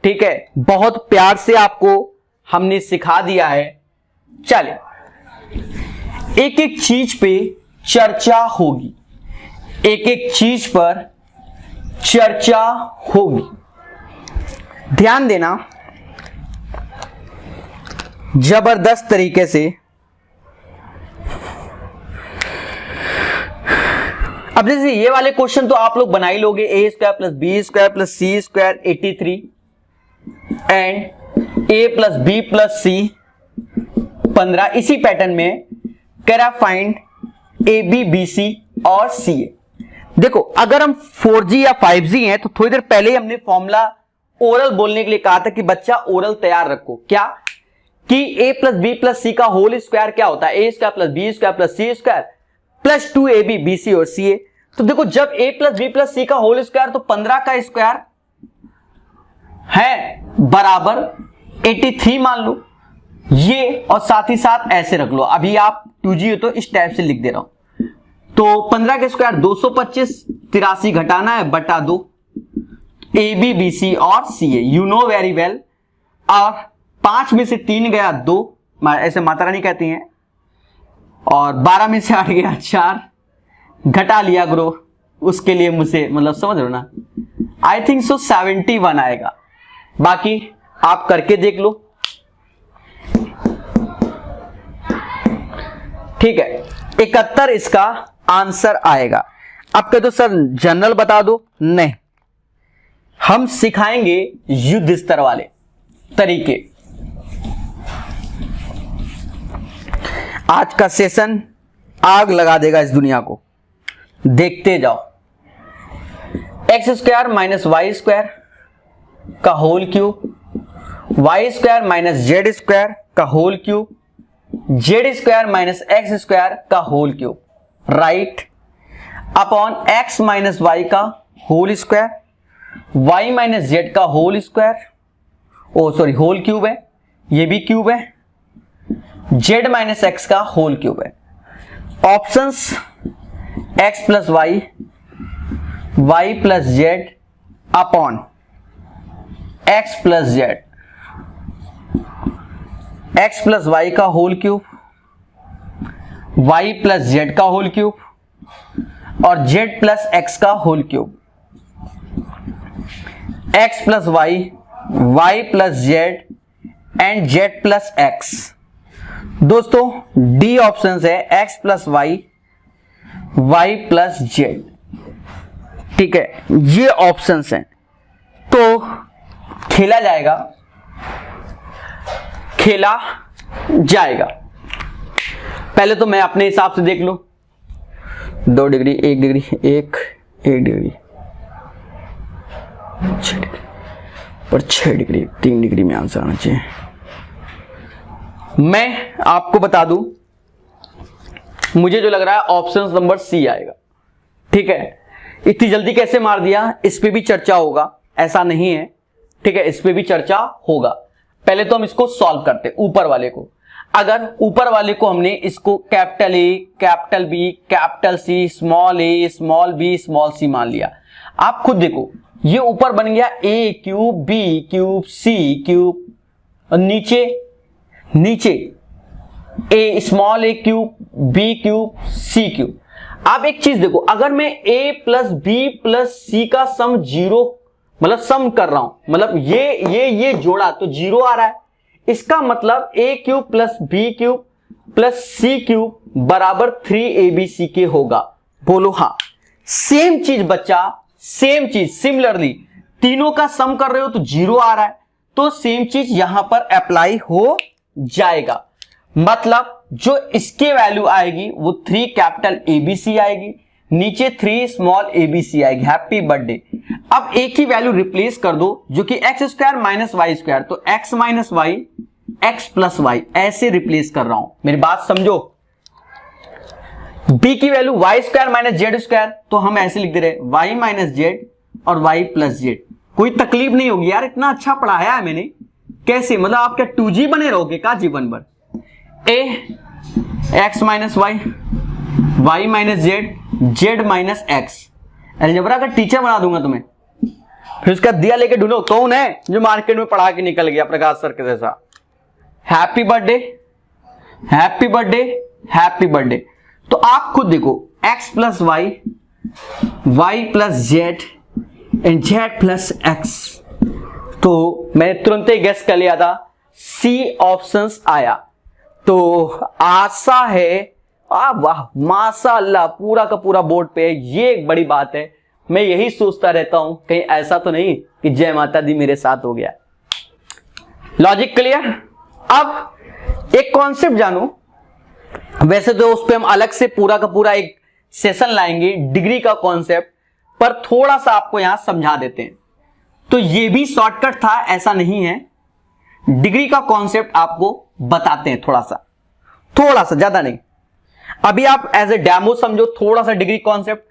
A: ठीक है, बहुत प्यार से आपको हमने सिखा दिया है। चलिए, एक एक चीज पे चर्चा होगी, एक एक चीज पर चर्चा होगी। ध्यान देना जबरदस्त तरीके से। अब जैसे ये वाले क्वेश्चन तो आप लोग बना ही लोगे, a square plus b square plus c square 83 and a plus b plus c 15। इसी पैटर्न में कह रहा find a b b c और सी ए। देखो, अगर हम 4G या 5G हैं तो थोड़ी देर पहले ही हमने फॉर्मूला ओरल बोलने के लिए कहा था कि बच्चा ओरल तैयार रखो। क्या कि a plus b plus c का होल स्क्वायर क्या होता है, a square plus b square plus c square plus 2ab b c और सी ए। तो देखो, जब a plus b plus c का होल स्क्वायर तो 15 का स्क्वायर है बराबर 83 मान लो ये, और साथ ही साथ ऐसे रख लो। अभी आप 2G हो तो इस टाइप से लिख दे रहा हूं। तो 15 के स्क्वायर 225, 83 घटाना है बटा 2, ए बी बी सी और c A, you know very well. और 5 में से 3 गया 2, ऐसे माता रानी कहती हैं, और 12 में से 8 गया 4, घटा लिया ग्रो, उसके लिए मुझे मतलब समझ लो ना, आई थिंक सो 71 आएगा। बाकी आप करके देख लो। ठीक है, 71 इसका आंसर आएगा। अब कह दो सर जनरल बता दो, नहीं, हम सिखाएंगे युद्ध स्तर वाले तरीके। आज का सेशन आग लगा देगा इस दुनिया को, देखते जाओ। X square minus y square का whole cube, y square minus z square का whole cube, z square minus x square का whole cube, right, upon x minus y का whole square, y minus z का whole square, oh sorry whole cube है, ये भी cube है, z minus x का whole cube है। Options x plus y, y plus z upon x plus z, x plus y का whole cube, y plus z का whole cube और z plus x का whole cube, x plus y, y plus z and z plus x. दोस्तों D option है x plus y, y plus z. ठीक है, ये options हैं। तो खेला जाएगा, खेला जाएगा। पहले तो मैं अपने हिसाब से देख लो, 2 डिग्री 1 डिग्री 1 डिग्री 6 डिग्री और 6 डिग्री 3 डिग्री में आंसर आना चाहिए। मैं आपको बता दूं, मुझे जो लग रहा है ऑप्शन नंबर सी आएगा। ठीक है, इतनी जल्दी कैसे मार दिया, इस पे भी चर्चा होगा, ऐसा नहीं है। ठीक है, इस पे भी चर्चा होगा। पहले तो हम इसको सॉल्व करते, ऊपर वाले को। अगर ऊपर वाले को हमने इसको capital A, capital B, capital C, small a, small b, small c मान लिया, आप खुद देखो ये ऊपर बन गया a cube, b cube, c cube, और नीचे नीचे a small a cube, b cube, c cube. आप एक चीज देखो, अगर मैं a plus b plus c का सम 0 मतलब सम कर रहा हूं, मतलब ये जोड़ा तो 0 आ रहा है, इसका मतलब a cube plus b cube plus c cube बराबर 3abc के होगा। बोलो हाँ। सेम चीज बच्चा, सेम चीज सिमिलरली तीनों का सम कर रहे हो तो 0 आ रहा है, तो सेम चीज यहां पर अप्लाई हो जाएगा। मतलब जो इसके वैल्यू आएगी वो 3 कैपिटल ABC आएगी, नीचे 3 स्मॉल ABC आएगी, हैप्पी बर्थडे। अब एक ही वैल्यू रिप्लेस कर दो जो कि x square minus y square, तो x minus y x plus y, ऐसे रिप्लेस कर रहा हूं। मेरी बात समझो। b की value y square minus z square, तो हम ऐसे लिख दे रहे वाई माइनस जेड और वाई प्लस जेड। कोई तकलीफ नहीं होगी यार, इतना अच्छा पढ़ाया है मैंने। कैसे मतलब आप क्या 2G बने रहोगे का जीवन भर? ए x minus y, y minus z, z minus x. Algebra का टीचर बना दूंगा तुम्हें। फिर उसका दिया लेके ढूंढो कौन है जो मार्केट में पढ़ा के निकल गया प्रकाश सर के जैसा। Happy birthday, happy birthday, happy birthday. तो आप खुद देखो, x plus y, y plus z and z plus x. तो मैंने तुरंत ही गेस कर लिया था, सी ऑप्शंस आया। तो आशा है, वाह माशाअल्लाह, पूरा का पूरा बोर्ड पे है। ये एक बड़ी बात है। मैं यही सोचता रहता हूं कहीं ऐसा तो नहीं कि जय माता दी मेरे साथ हो गया। Logic clear? अब एक कॉन्सेप्ट जानो। वैसे तो उस पे हम अलग से पूरा का पूरा एक सेशन लाएंगे डिग्री का कॉन्सेप्ट, पर थोड़ा सा आपको यहां समझा देते हैं। तो ये भी शॉर्टकट था, ऐसा नहीं है। डिग्री का कॉन्सेप्ट आपको बताते हैं थोड़ा सा, ज्यादा नहीं। अभी आप एज ए डेमो समझो थोड़ा सा डिग्री कॉन्सेप्ट।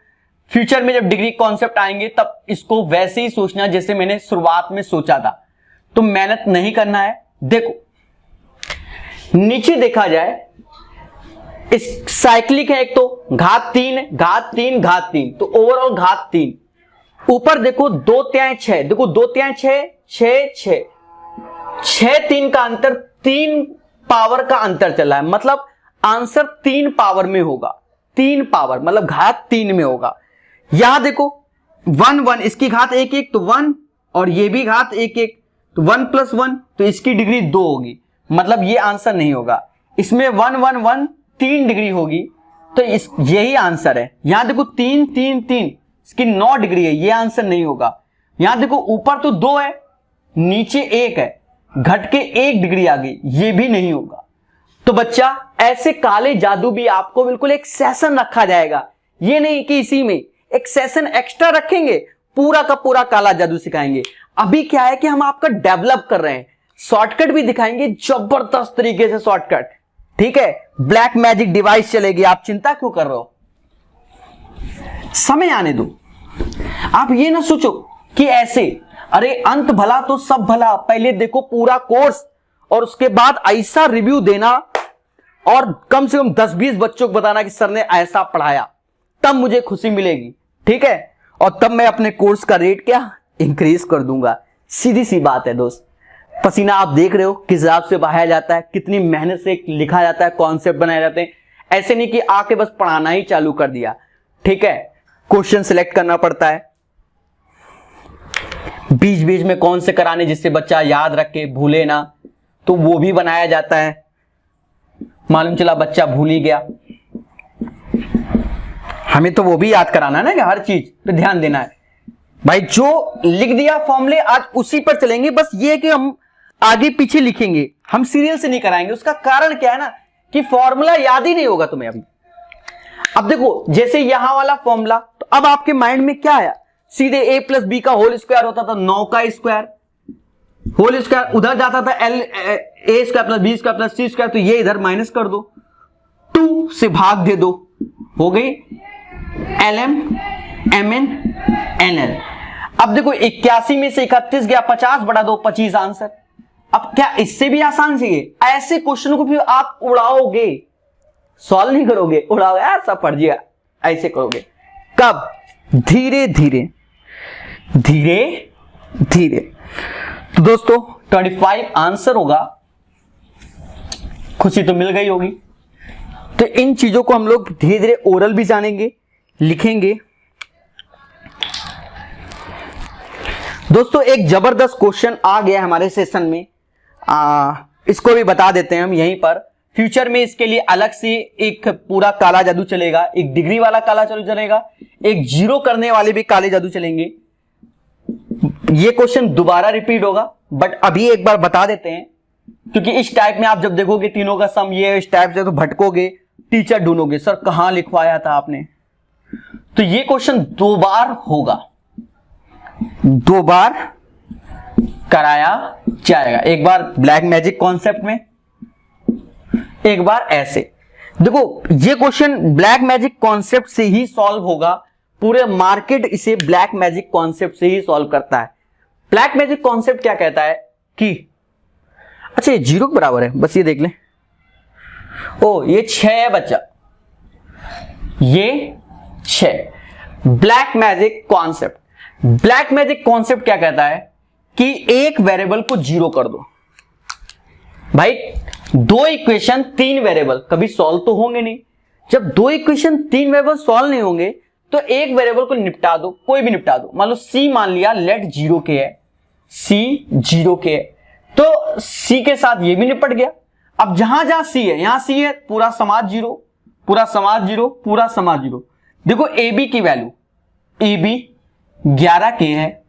A: फ्यूचर में जब डिग्री कॉन्सेप्ट आएंगे तब इसको वैसे ही सोचना जैसे मैंने शुरुआत में सोचा था। तो मेहनत नहीं करना है। देखो नीचे देखा जाए, इस साइक्लिक है एक, तो घात 3 घात 3 घात 3, तो ओवरऑल घात 3। ऊपर देखो 2 तिहाई 6, देखो 2 तिहाई 6 6 6 6 3 का अंतर, 3 पावर का अंतर चला है, मतलब आंसर 3 पावर में होगा। 3 पावर मतलब घात 3 में होगा। यहां देखो 1 1, इसकी घात 1 1 तो 1, और ये भी घात 1 1 तो 1 प्लस 1, तो इसकी डिग्री 2 होगी, मतलब ये आंसर नहीं होगा। इसमें 1 1 1 3 डिग्री होगी, तो यही आंसर है। यहां देखो 3 3 3, इसकी 9 डिग्री है, ये आंसर नहीं होगा। यहां देखो ऊपर तो 2 है, नीचे 1 है, घट के 1 डिग्री आ गई, ये भी नहीं होगा। तो बच्चा ऐसे काले जादू भी आपको बिल्कुल एक सेशन रखा जाएगा। ये नहीं कि इसी में एक सेशन एक्स्ट्रा रखेंगे, पूरा का पूरा काला जादू सिखाएंगे। अभी क्या है कि हम आपका डेवलप कर रहे हैं, शॉर्टकट भी दिखाएंगे, जबरदस्त तरीके से शॉर्टकट। ठीक है, ब्लैक मैजिक डिवाइस चलेगी, आप चिंता क्यों कर रहे हो? समय आने दो। आप ये ना सोचो कि ऐसे, अरे अंत भला तो सब भला, पहले देखो पूरा कोर्स और उसके बाद ऐसा रिव्यू देना और कम से कम 10-20 बच्चों को बताना कि सर ने ऐसा पढ़ाया, तब मुझे खुशी मिलेगी। ठीक है, और तब मैं अपने कोर्स का रेट क्या इंक्रीज कर दूंगा। सीधी सी बात है दोस्त। पसीना आप देख रहे हो किस हिसाब से बहाया जाता है, कितनी मेहनत से लिखा जाता है, कॉन्सेप्ट बनाए जाते हैं। ऐसे नहीं कि आके बस पढ़ाना ही चालू कर दिया। ठीक है, क्वेश्चन सिलेक्ट करना पड़ता है, बीच बीच में कौन से कराने जिससे बच्चा याद रखे, भूले ना, तो वो भी बनाया जाता है। मालूम चला बच्चा भूल ही गया, हमें तो वो भी याद कराना है ना कि हर चीज पे ध्यान देना है। भाई जो लिख दिया फॉर्मूले आज उसी पर चलेंगे, बस ये कि हम आगे पीछे लिखेंगे, हम सीरियल से नहीं कराएंगे। उसका कारण क्या है ना कि फॉर्मूला याद ही नहीं होगा तुम्हें अभी। अब देखो जैसे यहां वाला फॉर्मूला, तो अब आपके माइंड में क्या आया? सीधे a प्लस बी का होल स्क्वायर होता था 9 का स्क्वायर, होल स्क्वायर उधर जाता था L a square plus b square plus c square, तो ये इधर माइनस कर दो, 2 से भाग दे दो, हो गई LM MN NL। अब देखो 81 में से 31 गया, 50 बढ़ा दो, 25 आंसर। अब क्या इससे भी आसान चाहिए? ऐसे क्वेश्चन को फिर आप उड़ाओगे, सॉल्व नहीं करोगे, उड़ाओगे यार सब पढ़ जिएगा, ऐसे करोगे। कब? धीरे धीरे धीरे धीरे। तो दोस्तों 25 आंसर होगा, खुशी तो मिल गई होगी। तो इन चीजों को हम लोग धीरे धीरे ओरल भी जानेंगे, लिखेंगे। दोस्तों एक जबरदस्त क्वेश्चन आ गया हमारे सेशन में, इसको भी बता देते हैं हम यहीं पर। फ्यूचर में इसके लिए अलग से एक पूरा काला जादू चलेगा, एक डिग्री वाला काला जादू चलेगा, एक जीरो करने वाले भी काले जादू चलेंगे। ये क्वेश्चन दोबारा रिपीट होगा, बट अभी एक बार बता देते हैं, क्योंकि इस टाइप में आप जब देखोगे तीनों का सम ये इस टाइप से, तो भटकोगे, टीचर ढूंढोगे, सर कहां लिखवाया था आपने। तो ये क्वेश्चन 2 बार होगा, 2 बार कराया जाएगा। एक बार ब्लैक मैजिक कॉन्सेप्ट में, एक बार ऐसे। देखो ये क्वेश्चन ब्लैक मैजिक कॉन्सेप्ट से ही सॉल्व होगा, पूरे मार्केट इसे ब्लैक मैजिक कॉन्सेप्ट से ही सॉल्व करता है। ब्लैक मैजिक कॉन्सेप्ट क्या कहता है कि अच्छा ये 0 के बराबर है, बस ये देख लें। ओ ये 6 है बच्चा, ये 6। Black magic concept, black magic concept क्या कहता है कि एक वेरिएबल को 0 कर दो। भाई 2 इक्वेशन 3 वेरिएबल कभी सॉल्व तो होंगे नहीं। जब 2 इक्वेशन 3 वेरिएबल सॉल्व नहीं होंगे तो एक वेरिएबल को निपटा दो, कोई भी निपटा दो। मान लो c मान लिया लेट 0 के है, c 0 के है, तो c के साथ ये भी निपट गया। अब जहां जहां c है, यहां c है, पूरा समाज 0, पूरा समाज 0, पूरा समाज 0। देखो ab की वैल्यू, ab 11 के है,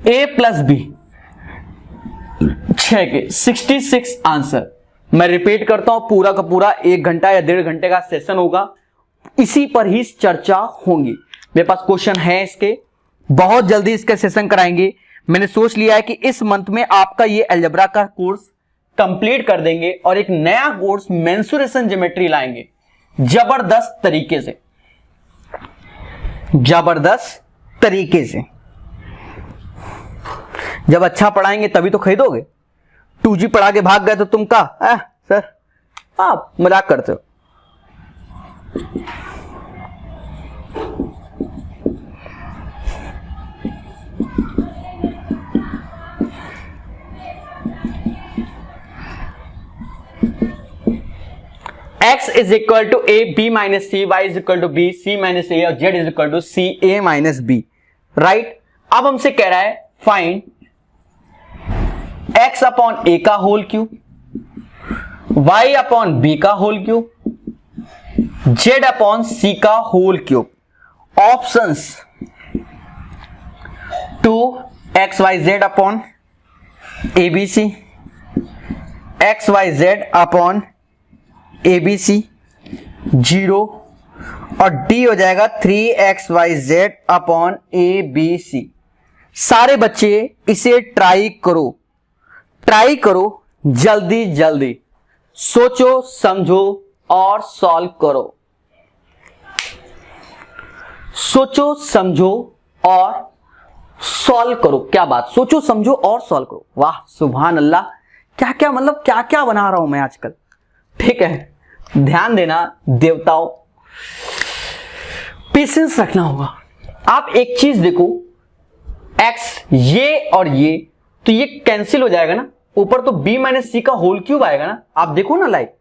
A: a प्लस b 6 के, 66 आंसर। मैं रिपीट करता हूं, पूरा का पूरा 1 घंटा या 1.5 घंटे का सेशन होगा, इसी पर ही चर्चा होंगी। मेरे पास क्वेश्चन है इसके, बहुत जल्दी इसके सेशन कराएंगे। मैंने सोच लिया है कि इस मंथ में आपका ये अलजेब्रा का कोर्स कंप्लीट कर देंगे और एक नया कोर्स मेंसुरेशन ज्योमेट्री लाएंगे, जबरदस्त तरीके से, जबरदस्त तरीके से। जब अच्छा पढ़ाएंगे तभी तो खरीदोगे। 2G पढ़ा के भाग गए तो तुम कहा सर आप मजाक करते हो। x is equal to a b minus c, y is equal to b c minus a और z is equal to c a minus b, right. अब हमसे कह रहा है फाइंड x अपॉन ए का whole cube, y upon b का whole cube, z upon c का whole cube. Options 2 x y z upon a b c, x y z upon a b c 0 और D हो जाएगा 3xyz upon a b सी। सारे बच्चे इसे try करो, try करो, जल्दी जल्दी सोचो समझो और सॉल्व करो, सोचो समझो और सॉल्व करो। क्या बात, सोचो समझो और सॉल्व करो। वाह सुभान अल्लाह, क्या क्या मतलब क्या क्या बना रहा हूं मैं आजकल। ठीक है, ध्यान देना देवताओं, पेशेंस रखना होगा। आप एक चीज देखो, x ये और ये तो ये कैंसिल हो जाएगा ना, ऊपर तो b माइनस सी का होल क्यूब आएगा ना। आप देखो ना लाइक,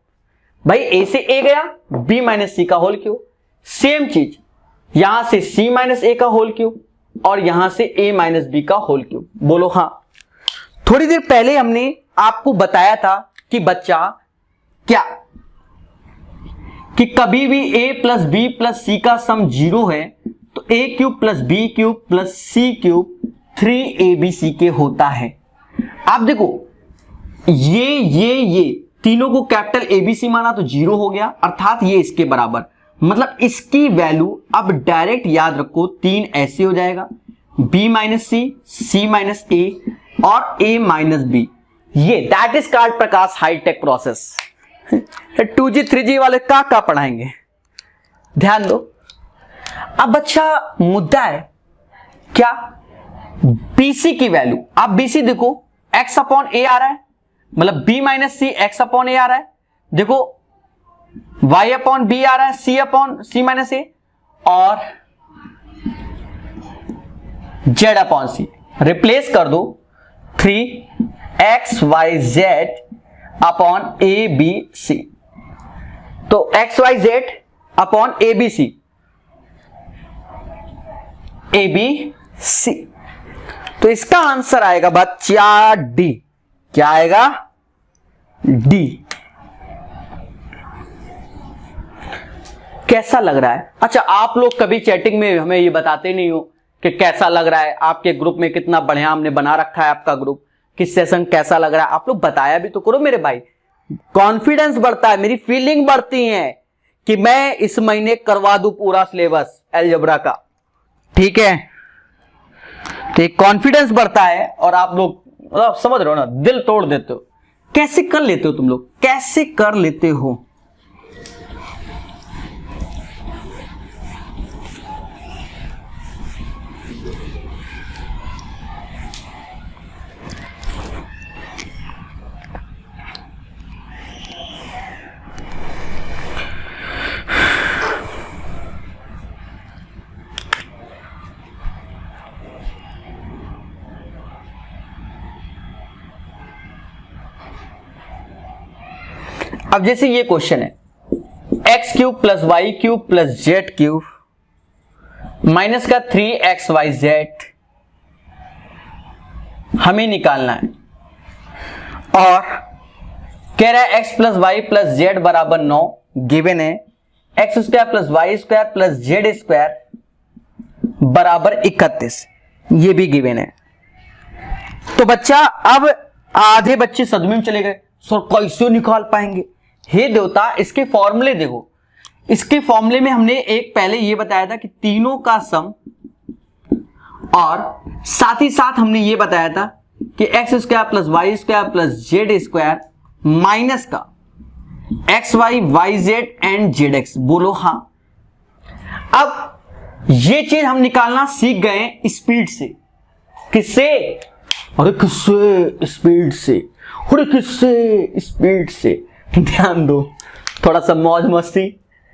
A: भाई a से a गया, b माइनस सी का होल क्यूब। सेम चीज यहां से c माइनस a का होल क्यूब और यहां से a माइनस b का होल क्यूब। बोलो हाँ। थोड़ी देर पहले हमने आपको बताया था कि बच्चा क्या कि कभी भी a plus b plus c का सम 0 है तो a cube plus b cube plus c cube 3abc के होता है। आप देखो ये तीनों को कैपिटल ABC माना तो 0 हो गया, अर्थात ये इसके बराबर। मतलब इसकी वैल्यू अब डायरेक्ट याद रखो 3 ऐसे हो जाएगा, b minus c minus a और a माइनस बी। ये that is called Prakash hi tech process. 2G 3G वाले का पढ़ाएंगे, ध्यान दो। अब अच्छा मुद्दा है क्या, BC की वैल्यू। आप BC देखो, x अपॉन ए आ रहा है, मतलब b माइनस सी एक्स अपॉन ए आ रहा है। देखो y अपॉन बी आ रहा है, c upon C minus a और z अपॉन सी। रिप्लेस कर दो 3xyz upon a b c. तो xyz upon a b c, a b c. तो इसका आंसर आएगा बच्चा डी। क्या आएगा, डी। कैसा लग रहा है? अच्छा, आप लोग कभी चैटिंग में हमें ये बताते नहीं हो कि कैसा लग रहा है, आपके ग्रुप में कितना बढ़िया हमने बना रखा है आपका ग्रुप, किस सेशन कैसा लग रहा है। आप लोग बताया भी तो करो मेरे भाई, कॉन्फिडेंस बढ़ता है, मेरी फीलिंग बढ़ती है कि मैं इस महीने करवा दूं पूरा सिलेबस अलजेब्रा का, ठीक है। तो एक कॉन्फिडेंस बढ़ता है और आप लोग मतलब समझ रहे हो ना, दिल तोड़ देते हो। कैसे कर लेते हो तुम लोग, कैसे कर लेते हो? अब जैसे ये क्वेश्चन है, x cube plus y cube plus z cube minus का 3xyz हमें निकालना है, और कह रहा है x plus y plus z बराबर 9 गिवन है, x square plus y square plus z square बराबर 31 ये भी गिवन है। तो बच्चा अब आधे बच्चे सदमे में चले गए, सर कैसे निकाल पाएंगे? हे देवता, इसके फॉर्मूले देखो। इसके फॉर्मूले में हमने एक पहले ये बताया था कि तीनों का सम, और साथ ही साथ हमने ये बताया था कि x square plus y square plus z square minus का x y y z and z x. बोलो हाँ। अब ये चीज हम निकालना सीख गए स्पीड से। किससे? अरे किससे? स्पीड से। अरे किससे? स्पीड से। ध्यान दो, थोड़ा सा मौज मस्ती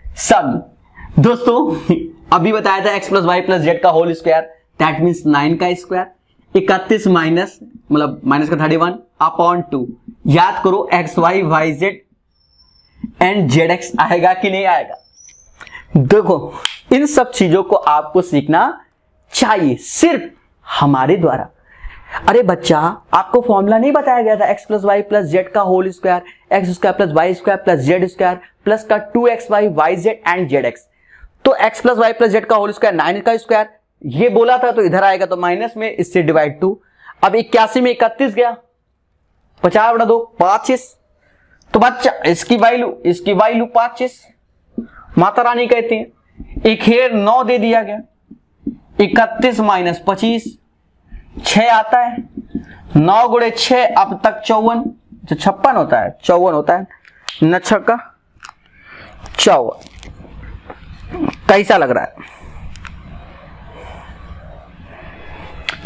A: सब। दोस्तों अभी बताया था x plus y plus z का होल स्क्वायर, दैट मीन्स 9 का स्क्वायर, 31 माइनस मतलब माइनस का 31 अपॉन 2। याद करो x y y z and z x आएगा कि नहीं आएगा? देखो इन सब चीजों को आपको सीखना चाहिए सिर्फ हमारे द्वारा। अरे बच्चा, आपको फॉर्मूला नहीं बताया गया था x plus y plus z का whole square, x square plus y square plus z square plus का 2xy y z and z x. तो x plus y plus z का होल स्क्वायर 9 का स्क्वायर ये बोला था, तो इधर आएगा तो माइनस में इससे डिवाइड 2। अब 81 में 31 गया, 50 बटा 2 25। तो बच्चा इसकी वैल्यू 25 माता रानी कहती है। एक हेर 9 दे दिया गया, 31 माइनस 25 6 आता है, 9 गुणे 6 अब तक 54, जो 56 होता है 54 होता है, न छक्का 54। कैसा लग रहा है?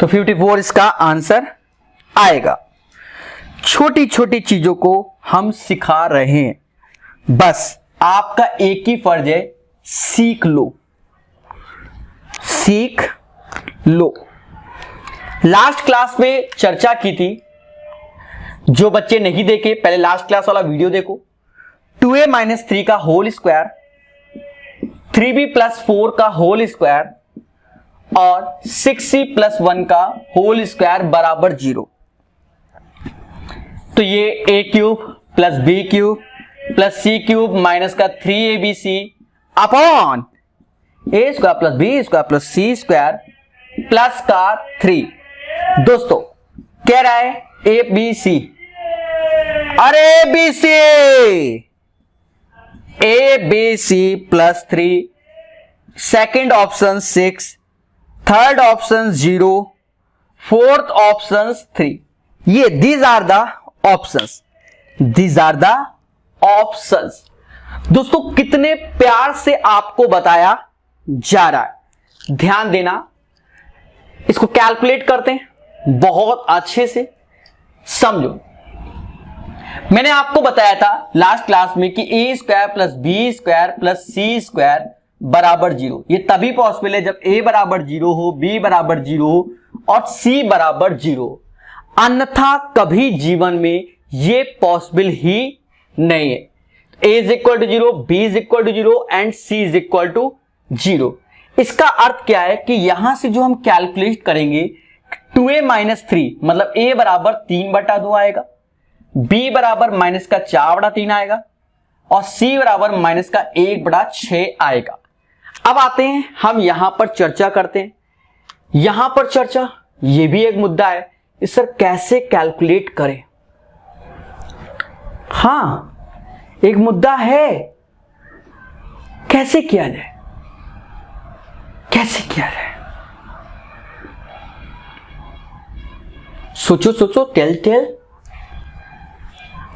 A: तो 54 इसका आंसर आएगा। छोटी छोटी चीजों को हम सिखा रहे हैं, बस आपका एक ही फर्ज है, सीख लो, सीख लो। लास्ट क्लास में चर्चा की थी, जो बच्चे नहीं देखे पहले लास्ट क्लास वाला वीडियो देखो। 2a माइनस 3 का होल स्क्वायर, 3b प्लस 4 का होल स्क्वायर और 6c प्लस 1 का होल स्क्वायर बराबर 0। तो ये a cube plus b cube plus c cube minus का 3abc upon a square plus b square plus c square plus का 3। दोस्तों कह रहा है ए बी सी, अरे b c, a b c plus 3, second option 6, third option 0, fourth option 3। ये these are the options, these are the options. दोस्तों कितने प्यार से आपको बताया जा रहा है, ध्यान देना। इसको कैलकुलेट करते हैं, बहुत अच्छे से समझो। मैंने आपको बताया था लास्ट क्लास में कि a square plus b square plus c square बराबर 0। ये तभी पॉसिबल है जब ए बराबर 0 हो, बी बराबर 0 हो और सी बराबर 0। अन्यथा कभी जीवन में ये पॉसिबल ही नहीं है। A is equal to 0, b is equal to 0 and c is equal to 0। इसका अर्थ क्या है कि यहां से जो हम कैलकुलेट करेंगे 2a माइनस 3 मतलब a बराबर 3 बटा 2 आएगा, b बराबर माइनस का 4 बटा 3 आएगा और c बराबर माइनस का 1 बटा 6 आएगा। अब आते हैं हम यहां पर चर्चा करते हैं। यहां पर चर्चा, ये भी एक मुद्दा है, इस सर कैसे कैलकुलेट करें। हाँ एक मुद्दा है, कैसे किया जाए, कैसे किया जाए? सोचो सोचो, टेल।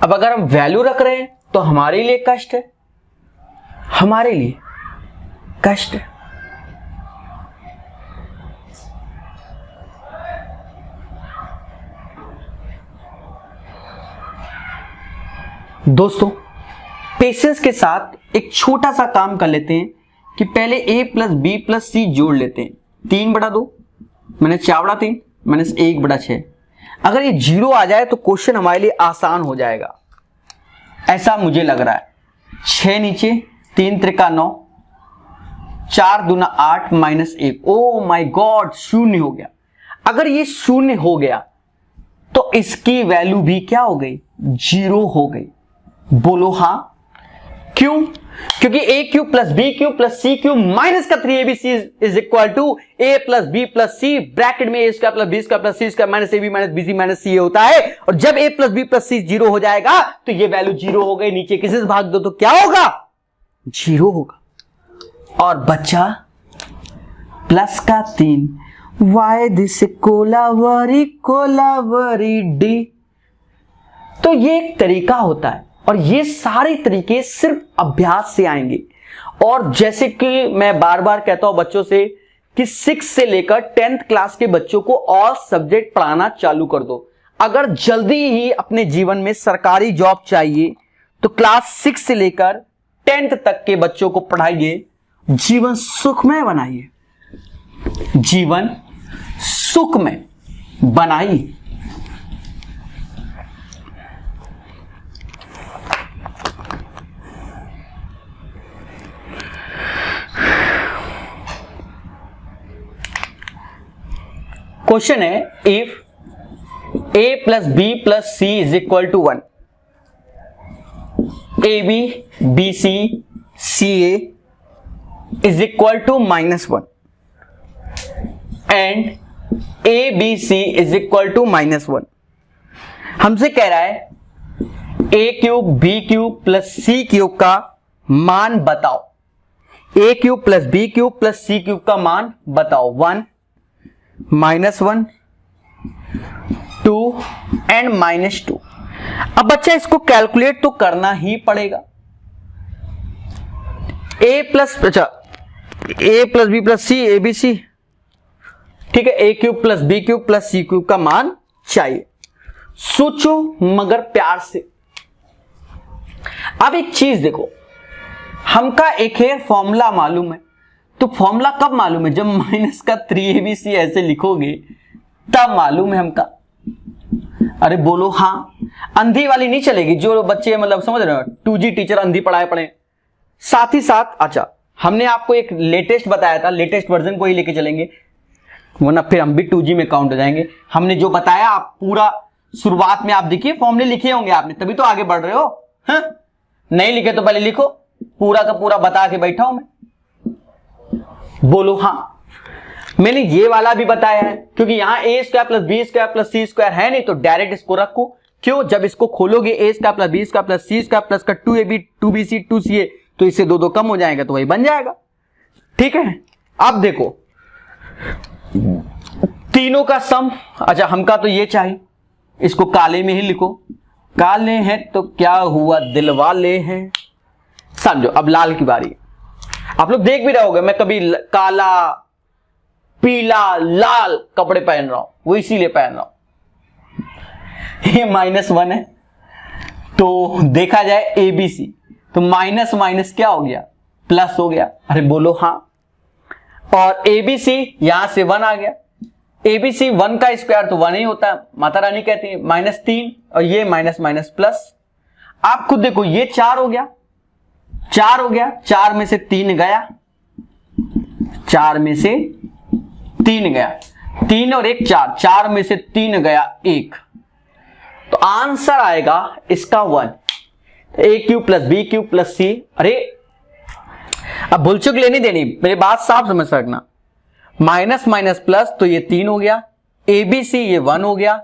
A: अब अगर हम वैल्यू रख रहे हैं तो हमारे लिए कष्ट है, हमारे लिए कष्ट है। दोस्तों पेशेंस के साथ एक छोटा सा काम कर लेते हैं कि पहले a प्लस बी प्लस सी जोड़ लेते हैं। 3/2 मैंने 4/3 माइनस 1/6। अगर ये 0 आ जाए तो क्वेश्चन हमारे लिए आसान हो जाएगा, ऐसा मुझे लग रहा है। 6 नीचे, 3 त्रिका 9, 4 दूना 8 माइनस 1। ओ माय गॉड, 0 हो गया। अगर ये 0 हो गया तो इसकी वैल्यू भी क्या हो गई, 0 हो गई। बोलो हाँ। क्यों? क्योंकि a cube plus b cube plus c cube minus का 3abc is equal to a plus b plus c, bracket में a square plus b square plus c square minus a b minus b c minus c होता है। और जब a plus b plus c 0 हो जाएगा तो ये value 0 हो गई। नीचे किसी से भाग दो तो क्या होगा, 0 होगा। और बच्चा प्लस का 3, वाई दिस कोलावरी डी। तो ये एक तरीका होता है और ये सारे तरीके सिर्फ अभ्यास से आएंगे। और जैसे कि मैं बार बार कहता हूं बच्चों से कि 6 से लेकर 10th क्लास के बच्चों को ऑल सब्जेक्ट पढ़ाना चालू कर दो। अगर जल्दी ही अपने जीवन में सरकारी जॉब चाहिए तो क्लास 6 से लेकर 10th तक के बच्चों को पढ़ाइए। जीवन सुखमय बनाइए, जीवन सुखमय बनाइए। क्वेश्चन है if a plus b plus c is equal to 1, a b b c c a is equal to -1 and a b c is equal to -1। हमसे कह रहा है a cube b cube plus c cube का मान बताओ। a cube plus b cube plus c cube का मान बताओ। 1 -1 2 एंड -2। अब बच्चा इसको कैलकुलेट तो करना ही पड़ेगा। a plus b plus c a b c, ठीक है। a cube plus b cube plus c cube का मान चाहिए। सोचो मगर प्यार से। अब एक चीज देखो, हमका एक है फॉर्मूला मालूम है, तो फॉर्मूला कब मालूम है, जब माइनस का 3abc ऐसे लिखोगे तब मालूम है हमका। अरे बोलो हाँ। अंधी वाली नहीं चलेगी, जो बच्चे मतलब समझ रहे हो 2G टीचर अंधी पढ़ाए। साथ ही साथ अच्छा हमने आपको एक लेटेस्ट बताया था, लेटेस्ट वर्जन को ही लेके चलेंगे वरना फिर हम भी 2G में काउंट हो जाएंगे। हमने जो बताया आप पूरा शुरुआत में आप देखिए, फॉर्मूले लिखे होंगे आपने, तभी तो आगे बढ़ रहे हो। हाँ? नहीं लिखे तो पहले लिखो, पूरा का पूरा बता के बैठा हूं मैं। बोलो हाँ। मैंने ये वाला भी बताया है क्योंकि यहां a square plus b square plus c square है नहीं, तो डायरेक्ट इसको रखो। क्यों? जब इसको खोलोगे a square plus b square plus c square plus का 2ab 2bc 2ca, तो इससे 2 कम हो जाएगा तो वही बन जाएगा। ठीक है। अब देखो तीनों का सम, अच्छा हमका तो ये चाहिए, इसको काले में ही लिखो। काले हैं तो क्या हुआ, दिल वाले हैं। समझो अब लाल की बारी। आप लोग देख भी रहे होगे मैं कभी काला पीला लाल कपड़े पहन रहा हूं, वो इसीलिए पहन रहा हूं। ये -1 है तो देखा जाए ABC, तो माइनस माइनस क्या हो गया, प्लस हो गया। अरे बोलो हाँ। और ABC यहां से 1 आ गया। ABC 1 का स्क्वायर तो 1 ही होता है, माता रानी कहती है। -3 और ये माइनस माइनस प्लस। आप खुद देखो ये 4 हो गया, 4 हो गया, 4 में से 3 गया, 4 में से 3 गया, 3 और 1 4, 4 में से 3 गया 1, तो आंसर आएगा इसका 1। a cube plus b cube plus c. अरे अब भूलचुक लेनी देनी, मेरी बात साफ समझ सकना। माइनस माइनस प्लस तो ये 3 हो गया, ABC ये 1 हो गया।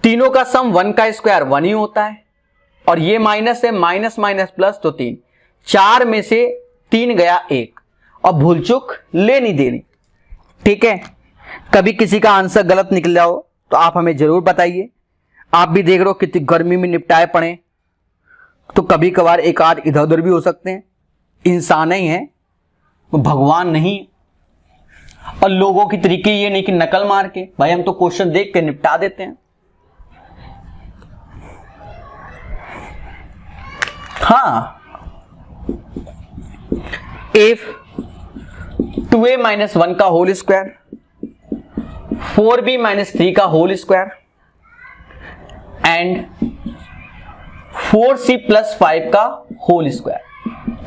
A: तीनों का सम 1 का स्क्वायर 1 ही होता है, और ये माइनस है, माइनस माइनस प्लस तो 3। 4 में से 3 गया 1, और भूल चूक लेनी देनी। ठीक है, कभी किसी का आंसर गलत निकल जाओ तो आप हमें जरूर बताइए। आप भी देख रहे हो कितनी गर्मी में निपटाए पड़े, तो कभी कभार एक आध इधर उधर भी हो सकते हैं, इंसान ही हैं, भगवान नहीं। और लोगों की तरीके ये नहीं कि नकल मार के, भाई हम तो क्वेश्चन देख के निपटा देते हैं। हाँ, इफ 2a - 1 का होल स्क्वायर 4b - 3 का होल स्क्वायर एंड 4c + 5 का होल स्क्वायर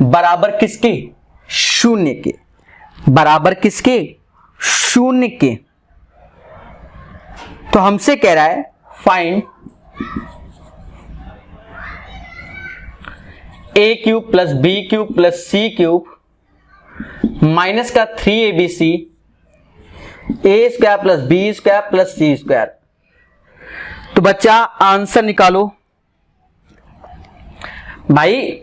A: बराबर किसके? शून्य के। बराबर किसके? शून्य के। तो हमसे कह रहा है find a³ + b³ + c³ minus का 3abc a² + b² + c²। तो बच्चा आंसर निकालो भाई।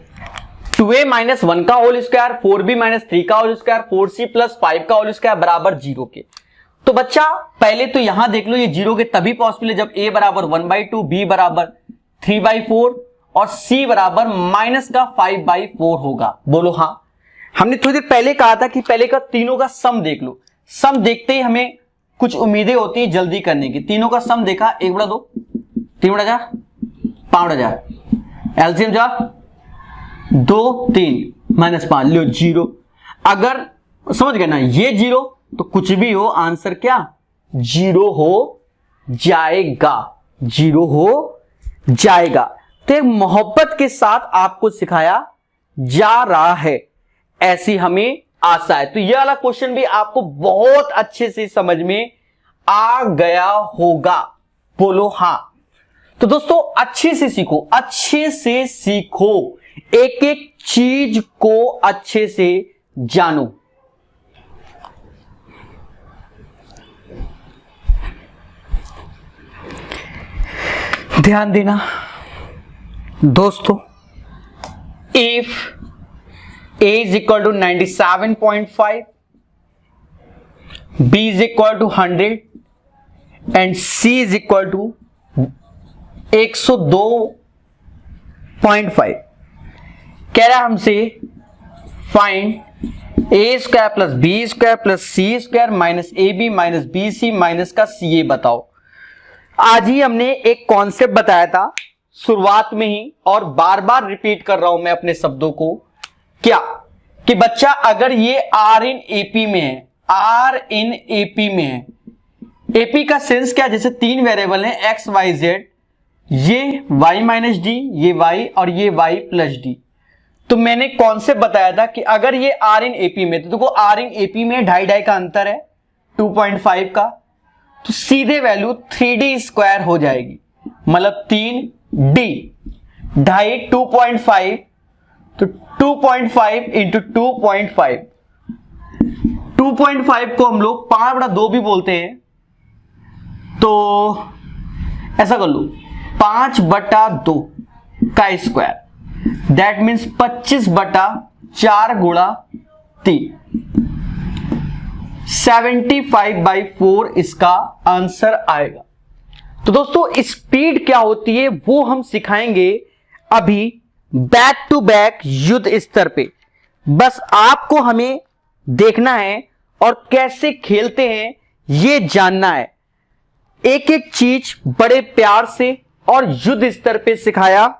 A: 2a - 1 का होल स्क्वायर, 4b - 3 का होल स्क्वायर, 4c + 5 का होल स्क्वायर बराबर 0 के। तो बच्चा पहले तो यहां देख लो, ये 0 के तभी पॉसिबल है जब a बराबर 1/2, b बराबर 3/4 और c बराबर -5/4 होगा। बोलो हाँ। हमने थोड़ी देर पहले कहा था कि पहले का तीनों का सम देख लो। सम देखते ही हमें कुछ उम्मीदें होती है जल्दी करने की। तीनों का सम देखा, 1 बटा 2, 3 बटा 4, 5 बटा 4, एलसीएम जा 2 3 -5 लो 0। अगर समझ गए ना, ये 0 तो कुछ भी हो आंसर क्या 0 हो जाएगा, 0 हो जाएगा। तो एक मोहब्बत के साथ आपको सिखाया जा रहा है, ऐसी हमें आशा है। तो यह वाला क्वेश्चन भी आपको बहुत अच्छे से समझ में आ गया होगा। बोलो हाँ। तो दोस्तों अच्छे से सीखो, अच्छे से सीखो, एक एक चीज को अच्छे से जानो। ध्यान देना दोस्तों, if a is equal to 97.5, b is equal to 100 and c is equal to 102.5, कह रहा है हमसे find a² + b² + c² minus ab minus bc minus का ca बताओ। आज ही हमने एक कॉन्सेप्ट बताया था शुरुआत में ही, और बार बार रिपीट कर रहा हूं मैं अपने शब्दों को, क्या कि बच्चा अगर ये R in AP में है, R in AP में है, AP का सेंस क्या, जैसे 3 वेरिएबल हैं x y z, ये y - d, ये y और ये y + d। तो मैंने कॉन्सेप्ट बताया था कि अगर ये R in AP में, तो देखो R in AP में 2.5 का अंतर है 2.5 का, तो सीधे वैल्यू 3d² हो जाएगी, मतलब 3d, 2.5 2.5, तो 2.5 × 2.5, 2.5 को हम लोग 5/2 भी बोलते हैं। तो ऐसा कर लो 5/2 का स्क्वायर, दैट मीन्स 25/4 × 3, 75/4 इसका आंसर आएगा। तो दोस्तों स्पीड क्या होती है वो हम सिखाएंगे अभी बैक टू बैक युद्ध स्तर पे। बस आपको हमें देखना है और कैसे खेलते हैं ये जानना है। एक एक चीज बड़े प्यार से और युद्ध स्तर पे सिखाया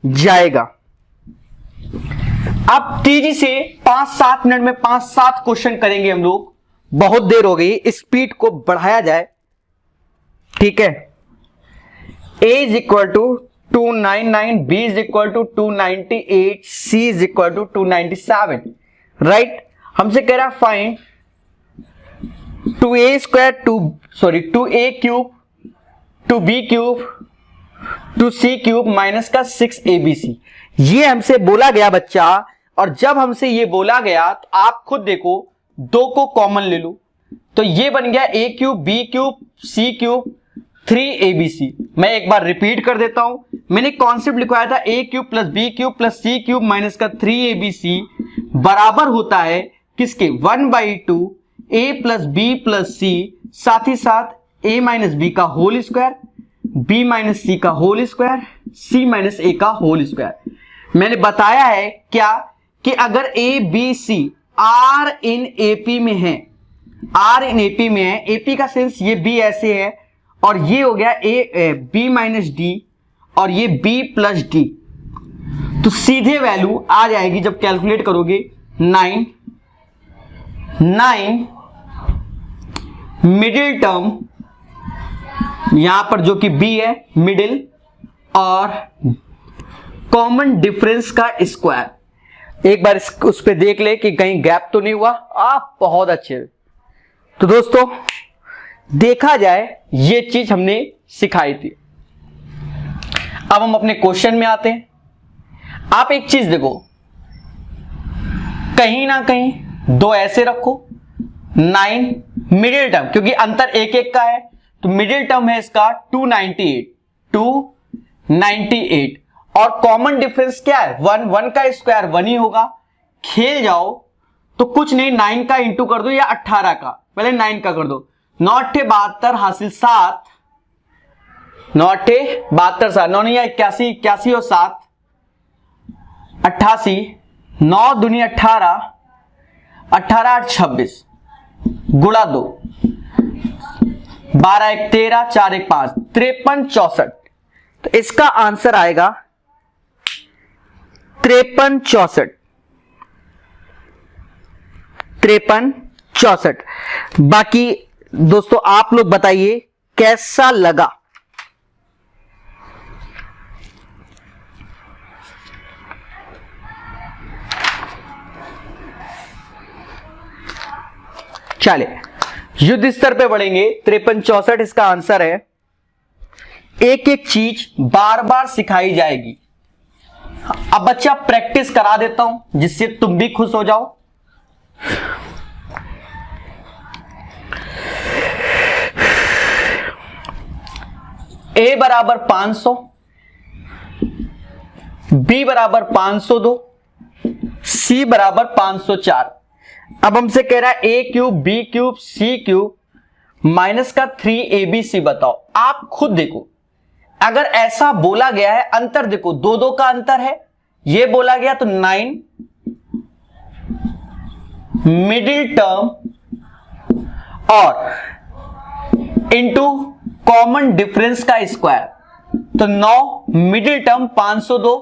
A: जाएगा। अब तेजी से 5-7 मिनट में 5-7 क्वेश्चन करेंगे हम लोग, बहुत देर हो गई, स्पीड को बढ़ाया जाए। ठीक है, a is equal to 299, b is equal to 298, c is equal to 297, right. हमसे कह रहा है find 2a³ 2b³ 2c³ minus का 6abc। ये हमसे बोला गया बच्चा, और जब हमसे ये बोला गया तो आप खुद देखो, 2 को कॉमन ले लो, तो ये बन गया a³ b³ c³ 3abc। मैं एक बार रिपीट कर देता हूं, मैंने कॉन्सेप्ट लिखवाया था a³ + b³ + c³ माइनस का 3abc बराबर होता है किसके, 1/2 a plus b plus c, साथ ही साथ a माइनस बी का whole square, b minus c का whole square, c minus a का होल स्क्वायर। मैंने बताया है क्या कि अगर a b c r in AP में है, r इन AP में है, AP का सेंस ये b ऐसे है और ये हो गया b माइनस डी और ये b प्लस डी, तो सीधे वैल्यू आ जाएगी जब कैलकुलेट करोगे 9 मिडिल टर्म यहां पर जो कि b है मिडिल और कॉमन डिफरेंस का स्क्वायर। एक बार उस पे देख ले कि कहीं गैप तो नहीं हुआ। आप बहुत अच्छे। तो दोस्तों देखा जाए ये चीज हमने सिखाई थी। अब हम अपने क्वेश्चन में आते हैं। आप एक चीज देखो, कहीं ना कहीं दो ऐसे रखो, 9 मिडिल टर्म, क्योंकि अंतर एक एक का है तो मिडिल टर्म है इसका 298 और कॉमन डिफरेंस क्या है 1, 1 का स्क्वायर 1 ही होगा। खेल जाओ तो कुछ नहीं, 9 का इंटू कर दो या 18 का, पहले 9 का कर दो, 9 8 72 हासिल 7, 9 8 72 7, 9 नहीं 81 और 7 88, 9 दूनी 18, 18 8 26 गुणा 2, 12 1 13, 4 1 5, 53 64। तो इसका आंसर आएगा 53 64। बाकी दोस्तों आप लोग बताइए कैसा लगा। चले युद्ध स्तर पे बढ़ेंगे। 53 64 इसका आंसर है। एक एक चीज बार बार सिखाई जाएगी। अब बच्चा प्रैक्टिस करा देता हूं जिससे तुम भी खुश हो जाओ। A बराबर 500, B बराबर 502, C बराबर 504। अब हमसे कह रहा है A cube B cube C cube minus का 3ABC बताओ। आप खुद देखो, अगर ऐसा बोला गया है, अंतर देखो, 2 का अंतर है, ये बोला गया तो 9 मिडिल टर्म और इंटू कॉमन डिफरेंस का स्क्वायर, तो 9 मिडिल टर्म 502,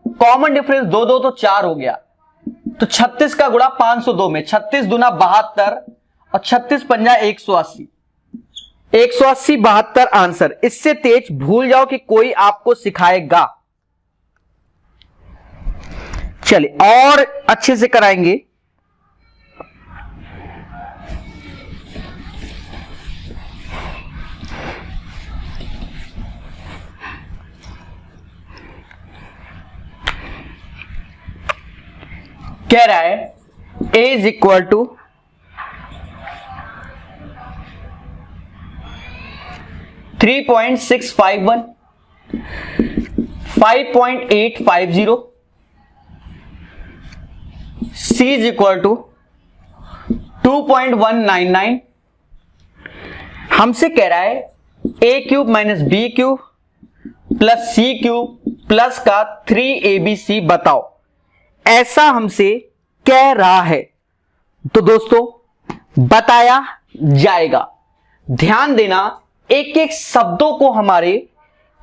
A: कॉमन डिफरेंस 2 तो 4 हो गया, तो 36 का गुणा 502 में, 36 दूना 72 और 36 पंजा 180, 180 72 आंसर। इससे तेज भूल जाओ कि कोई आपको सिखाएगा। चलिए और अच्छे से कराएंगे। कह रहा है A is equal to 3.651, 5.850, C is equal to 2.199। हमसे कह रहा है A cube minus B cube plus C cube plus का 3ABC बताओ। ऐसा हमसे कह रहा है तो दोस्तों बताया जाएगा। ध्यान देना, एक एक शब्दों को, हमारे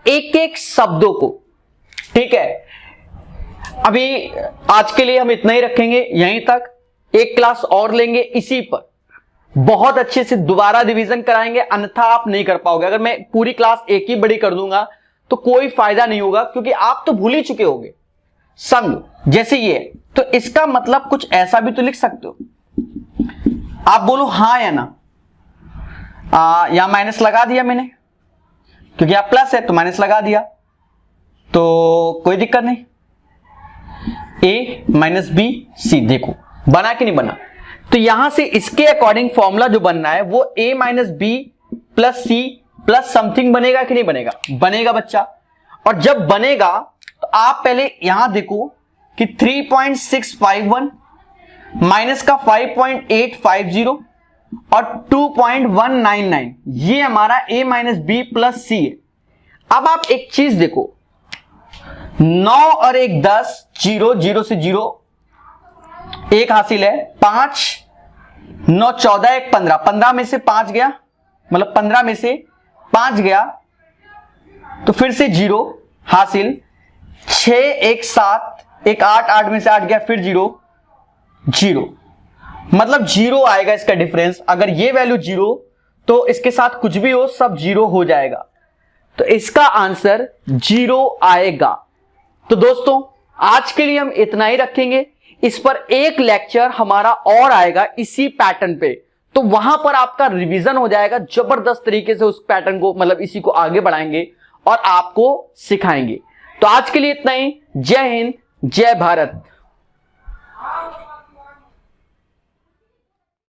A: एक एक शब्दों को, ठीक है। अभी आज के लिए हम इतना ही रखेंगे, यहीं तक। एक क्लास और लेंगे इसी पर, बहुत अच्छे से दोबारा रिवीजन कराएंगे, अन्यथा आप नहीं कर पाओगे। अगर मैं पूरी क्लास एक ही बड़ी कर दूंगा तो कोई फायदा नहीं होगा, क्योंकि आप तो भूल ही चुके होंगे। समझो जैसे ये, तो इसका मतलब कुछ ऐसा भी तो लिख सकते हो। आप बोलो हाँ या ना। यहां माइनस लगा दिया मैंने, क्योंकि आप प्लस है तो माइनस लगा दिया, तो कोई दिक्कत नहीं। A माइनस बी सी, देखो बना कि नहीं बना। तो यहां से इसके अकॉर्डिंग फॉर्मूला जो बनना है वो A minus b plus c plus something बनेगा कि नहीं बनेगा? बनेगा बच्चा। और जब बनेगा तो आप पहले यहां देखो कि 3.651 माइनस का 5.850 और 2.199, ये हमारा a माइनस बी प्लस सी है। अब आप एक चीज देखो, 9 और 1 10, 0 0 से 0 1 हासिल है, 5 9 14 1 15, 15 में से 5 गया, मतलब 15 में से 5 गया तो फिर से 0 हासिल, 6 1 7 1 8, 8 में से 8 गया, फिर 0 0, मतलब 0 आएगा इसका डिफरेंस। अगर ये वैल्यू 0 तो इसके साथ कुछ भी हो सब 0 हो जाएगा, तो इसका आंसर 0 आएगा। तो दोस्तों आज के लिए हम इतना ही रखेंगे, इस पर एक लेक्चर हमारा और आएगा इसी पैटर्न पे, तो वहां पर आपका रिवीजन हो जाएगा जबरदस्त तरीके से, उस पैटर्न को मतलब इसी को आगे बढ़ाएंगे और आपको सिखाएंगे। तो आज के लिए इतना ही। जय हिंद, जय भारत।